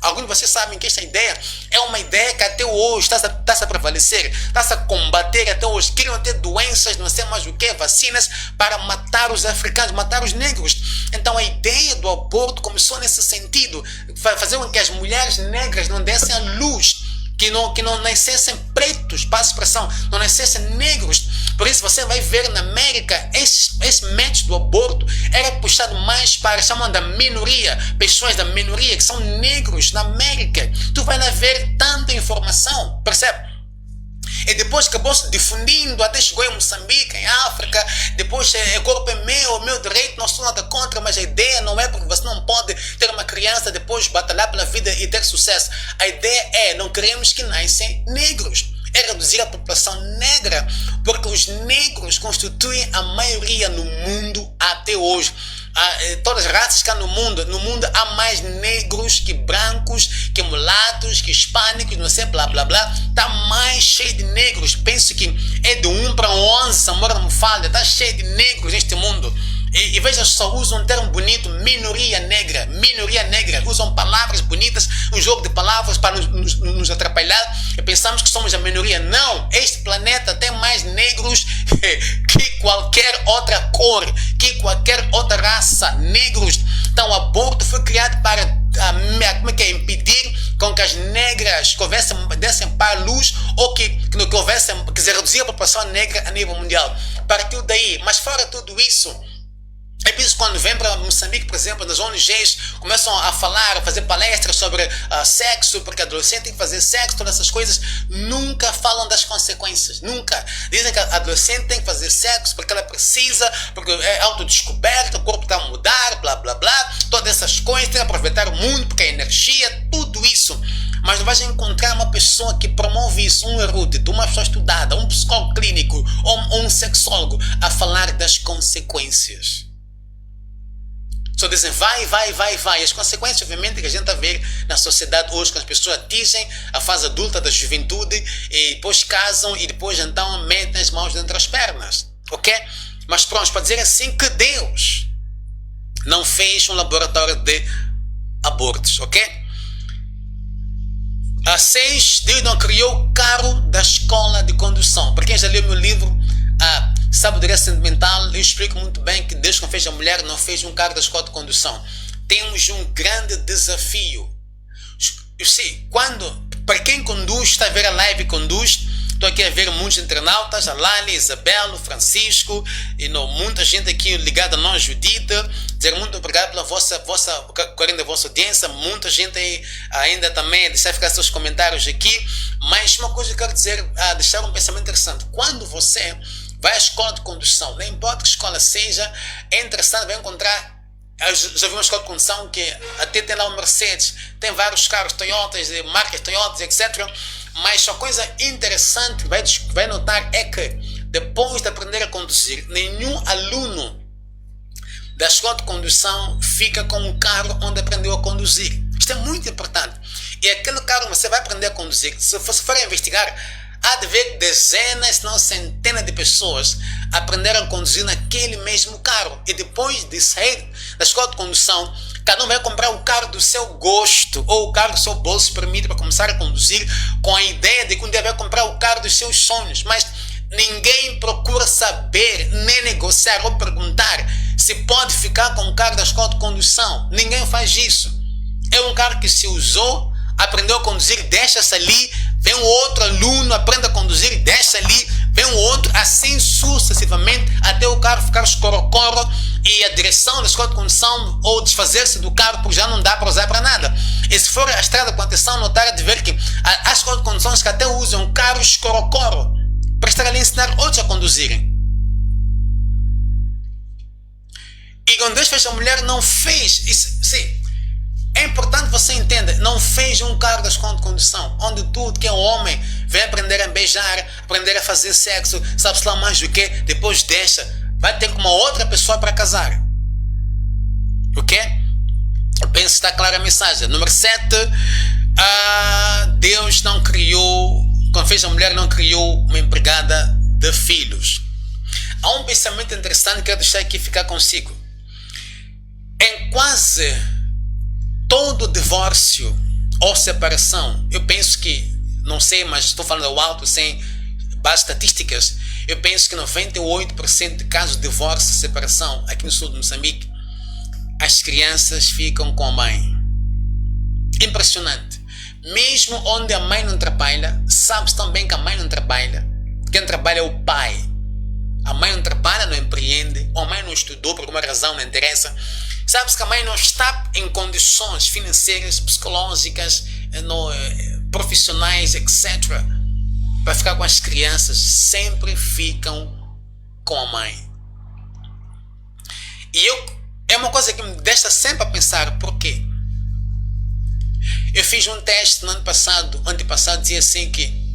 Alguns de vocês sabem que esta ideia é uma ideia que até hoje está-se a prevalecer, está-se a combater até hoje. Queriam até doenças, não sei mais o que, vacinas, para matar os africanos, matar os negros. Então a ideia do aborto começou nesse sentido, fazer com que as mulheres negras não dessem a luz, que não nascessem pretos, para a expressão, não nascessem negros. Por isso você vai ver na América, esse método do aborto era puxado mais para, chamam da minoria, pessoas da minoria que são negros na América. Tu vai lá ver tanta informação, percebe? E depois acabou se difundindo, até chegou em Moçambique, em África. Depois, o corpo é meu direito, não sou nada contra, mas a ideia não é porque você não pode ter uma criança, depois batalhar pela vida e ter sucesso. A ideia é, não queremos que nasçam negros. É reduzir a população negra, porque os negros constituem a maioria no mundo até hoje. Todas as raças que há no mundo há mais negros que brancos, que mulatos, que hispânicos, não sei, blá blá blá. Está mais cheio de negros. Penso que é de 1 para 11, Samora não me falha, está cheio de negros neste mundo. E veja só, usam um termo bonito, minoria negra, usam palavras bonitas, um jogo de palavras para nos atrapalhar e pensamos que somos a minoria. Não, este planeta tem mais negros que qualquer outra cor, que qualquer outra raça, negros. Então o aborto foi criado para impedir com que as negras dessem para a luz, ou que reduzir a população negra a nível mundial. Partiu daí, mas fora tudo isso, é por isso quando vem para Moçambique, por exemplo, nas ONGs começam a falar, a fazer palestras sobre sexo, porque adolescente tem que fazer sexo, todas essas coisas, nunca falam das consequências, nunca. Dizem que a adolescente tem que fazer sexo porque ela precisa, porque é autodescoberta, o corpo está a mudar, blá blá blá, todas essas coisas, tem que aproveitar o mundo porque é energia, tudo isso. Mas não vais encontrar uma pessoa que promove isso, um erudito, uma pessoa estudada, um psicólogo clínico ou um sexólogo a falar das consequências. Só dizem vai. As consequências, obviamente, que a gente está a ver na sociedade hoje, quando as pessoas atingem a fase adulta da juventude e depois casam e depois então metem as mãos dentro das pernas. Ok? Mas pronto, para dizer assim que Deus não fez um laboratório de abortos. Ok? 6. Deus não criou o carro da escola de condução. Para quem já leu meu livro, Sabedoria Sentimental, eu explico muito bem que Deus, quando fez a mulher, não fez um carro da escola de condução. Temos um grande desafio. Eu sei, para quem conduz, está a ver a live conduz, estou aqui a ver muitos internautas, a Lali, Isabel, o Francisco, e muita gente aqui ligada a nós, Judita, dizer muito obrigado pela vossa carinho da vossa audiência, muita gente aí ainda também, deixar ficar seus comentários aqui, mas uma coisa que eu quero dizer, deixar um pensamento interessante. Quando você vai à escola de condução, não importa que escola seja, é interessante, vai encontrar. Eu já vi uma escola de condução que até tem lá o Mercedes, tem vários carros Toyotas, marcas Toyotas, etc. Mas a coisa interessante que vai notar é que depois de aprender a conduzir, nenhum aluno da escola de condução fica com um carro onde aprendeu a conduzir. Isto é muito importante. E aquele carro que você vai aprender a conduzir, se você for investigar, há de ver dezenas, se não centenas de pessoas aprenderam a conduzir naquele mesmo carro. E depois de sair da escola de condução, cada um vai comprar o carro do seu gosto, ou o carro que o seu bolso permite para começar a conduzir, com a ideia de que um dia vai comprar o carro dos seus sonhos. Mas ninguém procura saber, nem negociar ou perguntar se pode ficar com o carro da escola de condução. Ninguém faz isso. É um carro que se usou, aprendeu a conduzir, deixa-se ali, vem um outro aluno, aprende a conduzir, deixa ali, vem um outro, assim sucessivamente, até o carro ficar escorocoro e a direção da escola de condução ou desfazer-se do carro porque já não dá para usar para nada. E se for a estrada com atenção, notar de ver que há escolas de condução que até usam carros escorocoro para estar ali a ensinar outros a conduzirem. E quando Deus fez a mulher, não fez isso. Sim, é importante você entender, não fez um carro da escola de condução, onde tudo que é homem vem aprender a beijar, aprender a fazer sexo, sabe-se lá mais do que, depois deixa, vai ter com uma outra pessoa para casar. Ok? Eu penso que está clara a mensagem. Número 7, Deus não criou, quando fez a mulher, não criou uma empregada de filhos. Há um pensamento interessante que quero deixar aqui ficar consigo. Em quase todo divórcio ou separação, eu penso que, não sei, mas estou falando ao alto, sem bases estatísticas, eu penso que 98% de casos de divórcio e separação aqui no sul de Moçambique, as crianças ficam com a mãe. Impressionante. Mesmo onde a mãe não trabalha, sabe-se também que a mãe não trabalha. Quem trabalha é o pai. A mãe não trabalha, não empreende, ou a mãe não estudou por alguma razão, não interessa. Sabe-se que a mãe não está em condições financeiras, psicológicas, profissionais, etc. para ficar com as crianças, sempre ficam com a mãe. E é uma coisa que me deixa sempre a pensar, por quê? Eu fiz um teste no antepassado dizia assim que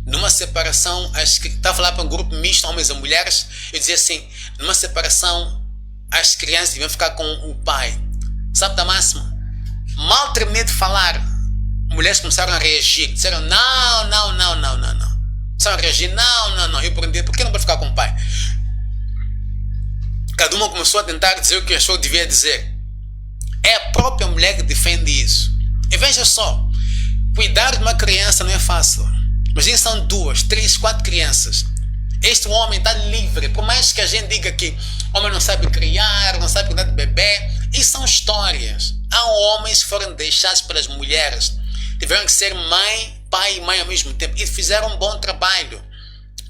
numa separação, estava lá para um grupo misto, homens e mulheres, eu dizia assim, numa separação, as crianças deviam ficar com o pai. Sabe da máxima? Mal terminei de falar, mulheres começaram a reagir, disseram, não. Começaram a reagir, não. Eu perguntei, por que não pode ficar com o pai? Cada uma começou a tentar dizer o que achou que devia dizer. É a própria mulher que defende isso. E veja só, cuidar de uma criança não é fácil. Imagina, são 2, 3, 4 crianças. Este homem está livre, por mais que a gente diga que o homem não sabe criar, não sabe cuidar de bebê, isso são histórias. Há homens que foram deixados pelas mulheres, tiveram que ser mãe, pai e mãe ao mesmo tempo e fizeram um bom trabalho.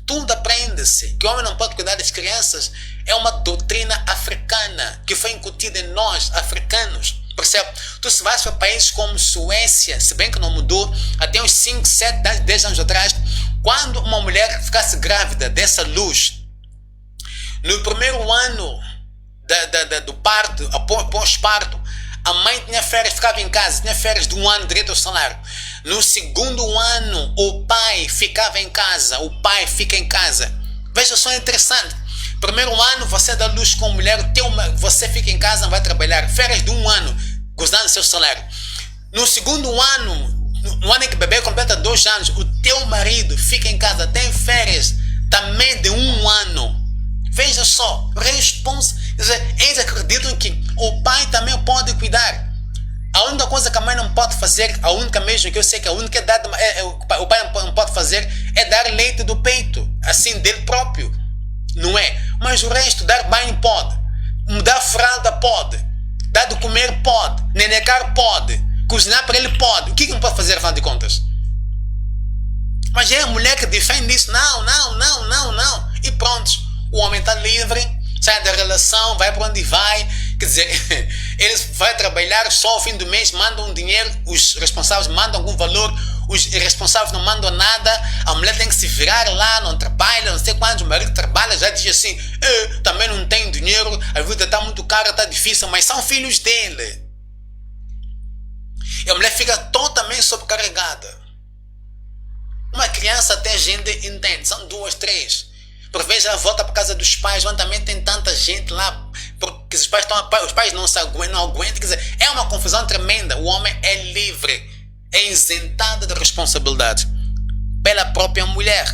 Tudo aprende-se. Que o homem não pode cuidar das crianças é uma doutrina africana que foi incutida em nós, africanos. Percebe? Tu se vais para países como Suécia, se bem que não mudou, até uns 5, 7, 10 anos atrás, quando uma mulher ficasse grávida dessa luz, no primeiro ano do parto, pós-parto, a mãe tinha férias, ficava em casa, tinha férias de 1 ano direito ao salário. No segundo ano, o pai ficava em casa, o pai fica em casa. Veja só, é interessante. Primeiro ano, você dá luz com a mulher, você fica em casa, não vai trabalhar. Férias de 1 ano, gozando seu salário. No segundo ano, no ano em que o bebê completa 2 anos, o teu marido fica em casa, tem férias também de 1 ano. Veja só, eles acreditam que o pai também pode cuidar. A única coisa que a mãe não pode fazer, a única mesmo que eu sei que a única o pai não pode fazer é dar leite do peito, assim dele próprio, não é? Mas o resto, dar banho pode, mudar fralda pode, dar de comer pode, nenecar pode, cozinhar para ele pode. O que não pode fazer, afinal de contas? Mas é a mulher que defende isso, não. E pronto, o homem está livre, sai da relação, vai para onde vai. Quer dizer, ele vai trabalhar só ao fim do mês, mandam um dinheiro, os responsáveis mandam algum valor, os responsáveis não mandam nada, a mulher tem que se virar lá, não trabalha, não sei quantos, o marido trabalha, já diz assim, também não tem dinheiro, a vida está muito cara, está difícil, mas são filhos dele. E a mulher fica totalmente sobrecarregada. Uma criança até a gente entende, são 2, 3. Por vezes ela volta para casa dos pais, onde também tem tanta gente lá, porque os pais não aguentam, quer dizer, é uma confusão tremenda. O homem é livre, é isentado de responsabilidade pela própria mulher.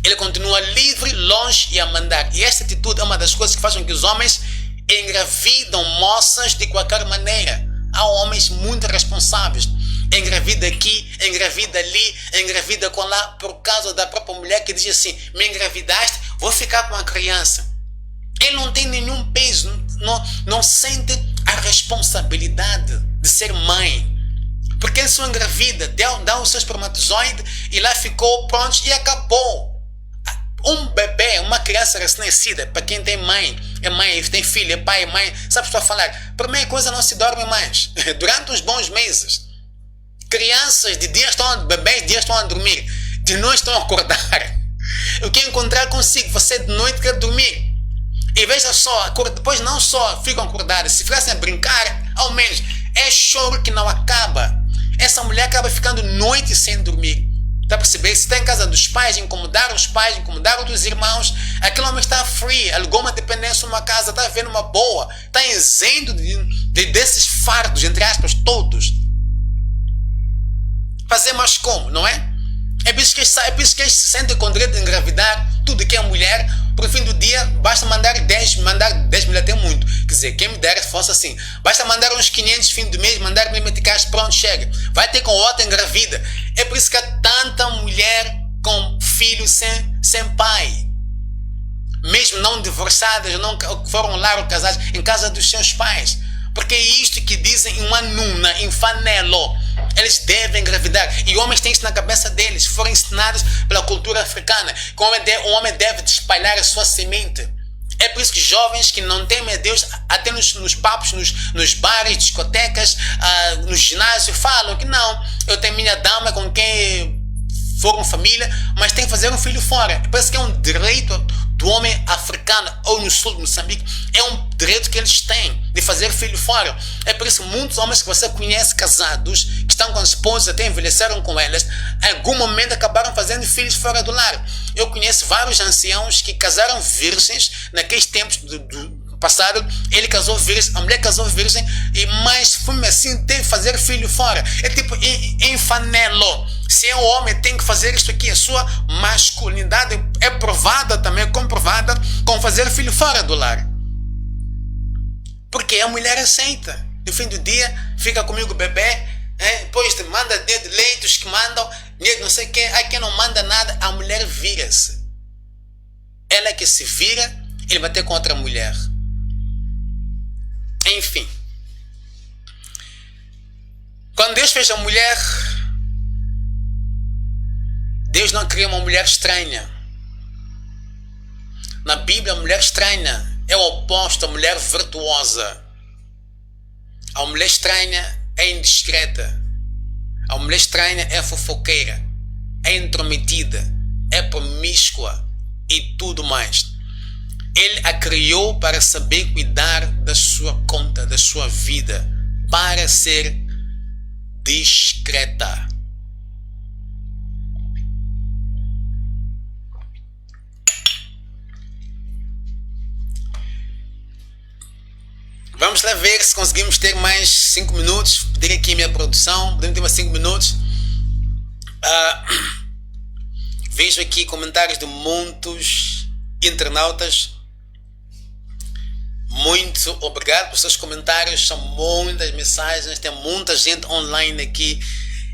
Ele continua livre, longe e a mandar. E esta atitude é uma das coisas que fazem com que os homens engravidam moças de qualquer maneira. Há homens muito responsáveis. Engravida aqui, engravida ali, engravida com lá, por causa da própria mulher que diz assim, me engravidaste, vou ficar com a criança. Ele não tem nenhum peso, não sente a responsabilidade de ser mãe. Porque ele só engravida, dá o seu espermatozoide e lá ficou pronto e acabou. Um bebê, uma criança recém-nascida, para quem tem mãe, tem filho, é pai, é mãe, sabe o que estou a falar? Primeira coisa, não se dorme mais. Durante uns bons meses. Crianças de dia bebês de dia estão a dormir, de noite estão a acordar. Eu quero encontrar consigo, você de noite quer dormir. E veja só, depois não só ficam acordadas, se ficassem a brincar, ao menos é choro que não acaba. Essa mulher acaba ficando noite sem dormir. Está a perceber? Se está em casa dos pais, incomodar os pais, incomodar outros irmãos, aquele homem está free, alugou uma dependência numa casa, está vendo uma boa, está isento desses fardos, entre aspas, todos. Fazer mais como, não é? É por isso que eles se sentem com direito de engravidar tudo que é mulher. Por fim do dia, basta mandar 10 mil até muito. Quer dizer, quem me dera se fosse assim. Basta mandar uns 500 fim do mês, mandar mil meticais, pronto, chega. Vai ter com outra engravida. É por isso que há tanta mulher com filho sem pai. Mesmo não divorciadas, não foram lá ou casadas em casa dos seus pais. Porque é isto que dizem em Anuna, em Fanelo. Eles devem engravidar. E homens têm isso na cabeça deles. Foram ensinados pela cultura africana. Que o homem deve espalhar a sua semente. É por isso que jovens que não temem a Deus, até nos papos, nos bares, discotecas, no ginásio, falam que não, eu tenho minha dama com quem foram família, mas tem que fazer um filho fora. Parece que é um direito do homem africano, ou no sul de Moçambique, é um direito que eles têm de fazer filho fora. É por isso que muitos homens que você conhece casados, que estão com esposas, até envelheceram com elas, em algum momento acabaram fazendo filhos fora do lar. Eu conheço vários anciãos que casaram virgens naqueles tempos do passado. Ele casou virgem, a mulher casou virgem, mas foi assim, teve que fazer filho fora. É tipo em Fanelo. Se é um homem, tem que fazer isso aqui. A sua masculinidade é provada também, comprovada, com fazer filho fora do lar. Porque a mulher aceita. No fim do dia, fica comigo o bebê, depois manda dinheiro de leitos que mandam, dinheiro não sei o que, aí quem não manda nada, a mulher vira-se. Ela é que se vira, ele vai ter com outra mulher. Enfim. Quando Deus fez a mulher, Deus não criou uma mulher estranha. Na Bíblia, a mulher estranha é o oposto à mulher virtuosa. A mulher estranha é indiscreta. A mulher estranha é fofoqueira, é intrometida, é promíscua e tudo mais. Ele a criou para saber cuidar da sua conta, da sua vida, para ser discreta. Vamos lá ver se conseguimos ter mais 5 minutos. Pedir aqui minha produção. Podemos ter mais 5 minutos. Vejo aqui comentários de muitos internautas. Muito obrigado pelos seus comentários. São muitas mensagens. Tem muita gente online aqui.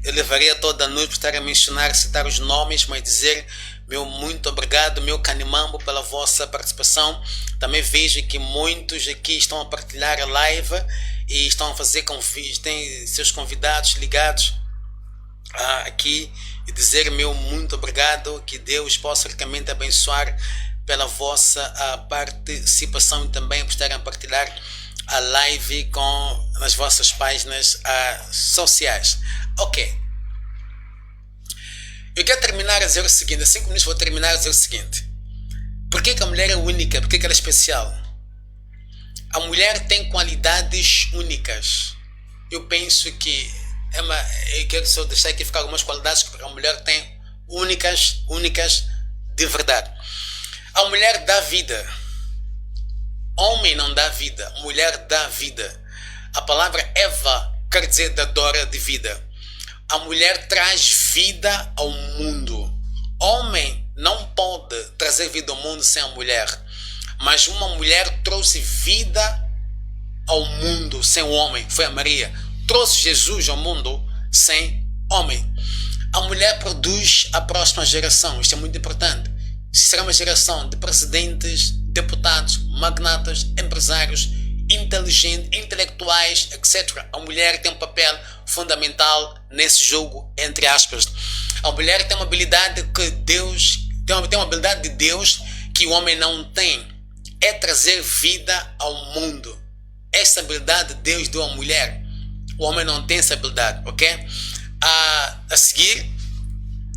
Eu levaria toda a noite para estar a mencionar, citar os nomes, mas dizer meu muito obrigado, meu canimambo, pela vossa participação. Também vejo que muitos aqui estão a partilhar a live e estão a fazer convites, têm seus convidados ligados aqui, e dizer meu muito obrigado, que Deus possa ricamente abençoar pela vossa participação e também por estarem a partilhar a live nas vossas páginas sociais. Ok. Eu quero terminar a dizer o seguinte, em 5 minutos vou terminar a dizer o seguinte. Por que a mulher é única? Por que ela é especial? A mulher tem qualidades únicas. Eu penso que eu quero só deixar aqui ficar algumas qualidades que a mulher tem únicas de verdade. A mulher dá vida. Homem não dá vida, mulher dá vida. A palavra Eva quer dizer dadora de vida. A mulher traz vida ao mundo. Homem não pode trazer vida ao mundo sem a mulher. Mas uma mulher trouxe vida ao mundo sem o homem. Foi a Maria. Trouxe Jesus ao mundo sem homem. A mulher produz a próxima geração. Isto é muito importante. Será uma geração de presidentes, deputados, magnatas, empresários inteligente, intelectuais, etc. A mulher tem um papel fundamental nesse jogo, entre aspas. A mulher tem uma habilidade que Deus tem uma habilidade de Deus que o homem não tem. É trazer vida ao mundo. Essa habilidade Deus deu à mulher. O homem não tem essa habilidade, ok? A seguir,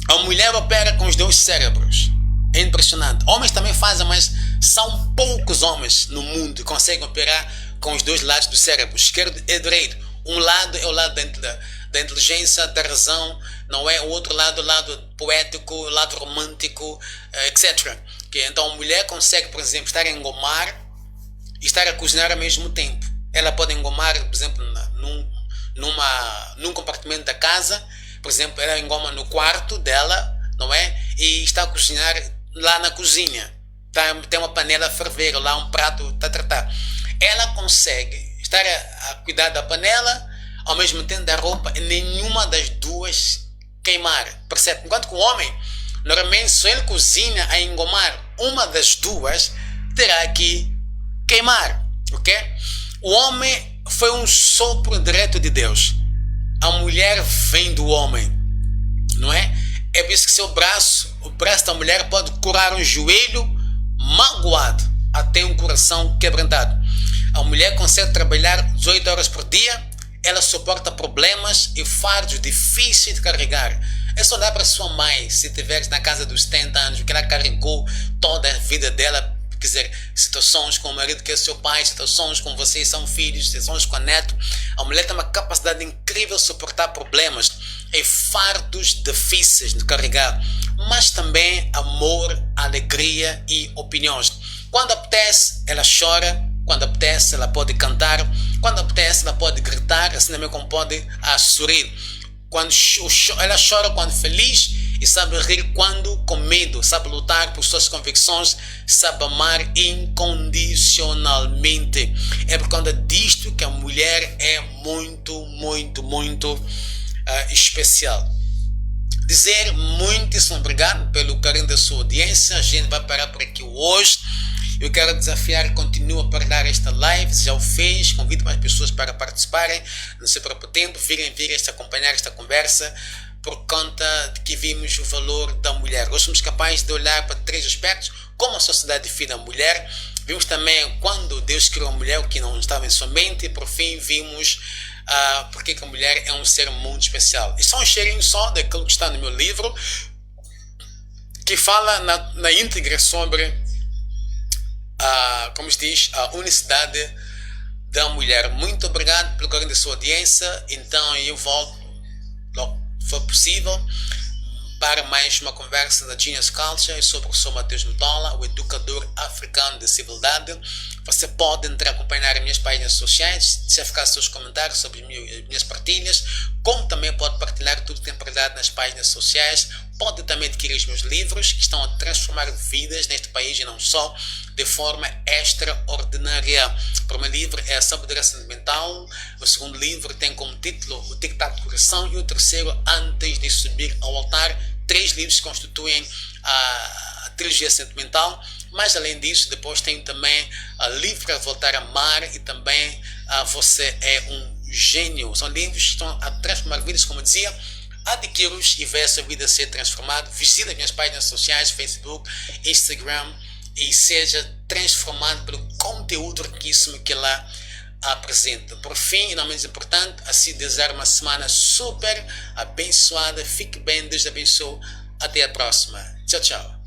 a mulher opera com os dois cérebros. É impressionante. Homens também fazem, mas são poucos homens no mundo que conseguem operar com os dois lados do cérebro, esquerdo e direito. Um lado é o lado da inteligência, da razão, não é? O outro lado, o lado poético, o lado romântico, etc. Então a mulher consegue, por exemplo, estar a engomar e estar a cozinhar ao mesmo tempo. Ela pode engomar, por exemplo, num compartimento da casa, por exemplo, ela engoma no quarto dela, não é? E está a cozinhar lá na cozinha. Tem uma panela a ferver, lá um prato a tratar. Ela consegue estar a cuidar da panela, ao mesmo tempo da roupa, e nenhuma das duas queimar, percebe? Enquanto que o homem, normalmente, se ele cozinha a engomar, uma das duas terá que queimar, ok? O homem foi um sopro direto de Deus. A mulher vem do homem, não é? É por isso que o braço da mulher pode curar um joelho magoado até um coração quebrantado. A mulher consegue trabalhar 18 horas por dia, ela suporta problemas e fardos difíceis de carregar. É só olhar para sua mãe, se estiveres na casa dos 70 anos, que ela carregou toda a vida dela, quer dizer, situações com o marido que é seu pai, situações com vocês são filhos, situações com a neto. A mulher tem uma capacidade incrível de suportar problemas e fardos difíceis de carregar, mas também amor, alegria e opiniões. Quando apetece, ela chora. Quando apetece, ela pode cantar. Quando apetece, ela pode gritar, assim também como pode sorrir. Ela chora quando feliz e sabe rir quando com medo. Sabe lutar por suas convicções, sabe amar incondicionalmente. É por conta disto que a mulher é muito, muito, muito especial. Dizer muitíssimo obrigado pelo carinho da sua audiência. A gente vai parar por aqui hoje. Eu quero desafiar, continua a partilhar esta live, se já o fez, convido mais pessoas para participarem no seu próprio tempo, virem acompanhar esta conversa, por conta de que vimos o valor da mulher. Nós somos capazes de olhar para 3 aspectos, como a sociedade define a mulher, vimos também quando Deus criou a mulher, o que não estava em sua mente, e por fim vimos porque que a mulher é um ser muito especial. E só um cheirinho só daquilo que está no meu livro, que fala na íntegra sobre como se diz, a unicidade da mulher. Muito obrigado pelo carinho da sua audiência. Então eu volto logo que for possível para mais uma conversa da Genius Culture. Eu sou o professor Mateus Mutola, o educador africano de civilidade. Você pode entrar a acompanhar as minhas páginas sociais, deixar ficar seus comentários sobre as minhas partilhas, como também pode partilhar tudo que tem partilhado nas páginas sociais. Pode também adquirir os meus livros, que estão a transformar vidas neste país e não só, de forma extraordinária. O primeiro livro é a Sabedoria Sentimental, o segundo livro tem como título O Tic-Tac do Coração e o terceiro, Antes de Subir ao Altar. 3 livros constituem a trilogia sentimental, mas além disso, depois tem também Livro para Voltar a Amar e também Você é um Gênio. São livros que estão a transformar vidas, como eu dizia. Adquira-os e veja a sua vida ser transformada. Visite as minhas páginas sociais, Facebook, Instagram, e seja transformado pelo conteúdo riquíssimo que lá apresenta. Por fim, e não menos importante, assim desejar uma semana super abençoada. Fique bem, Deus te abençoe. Até a próxima. Tchau, tchau.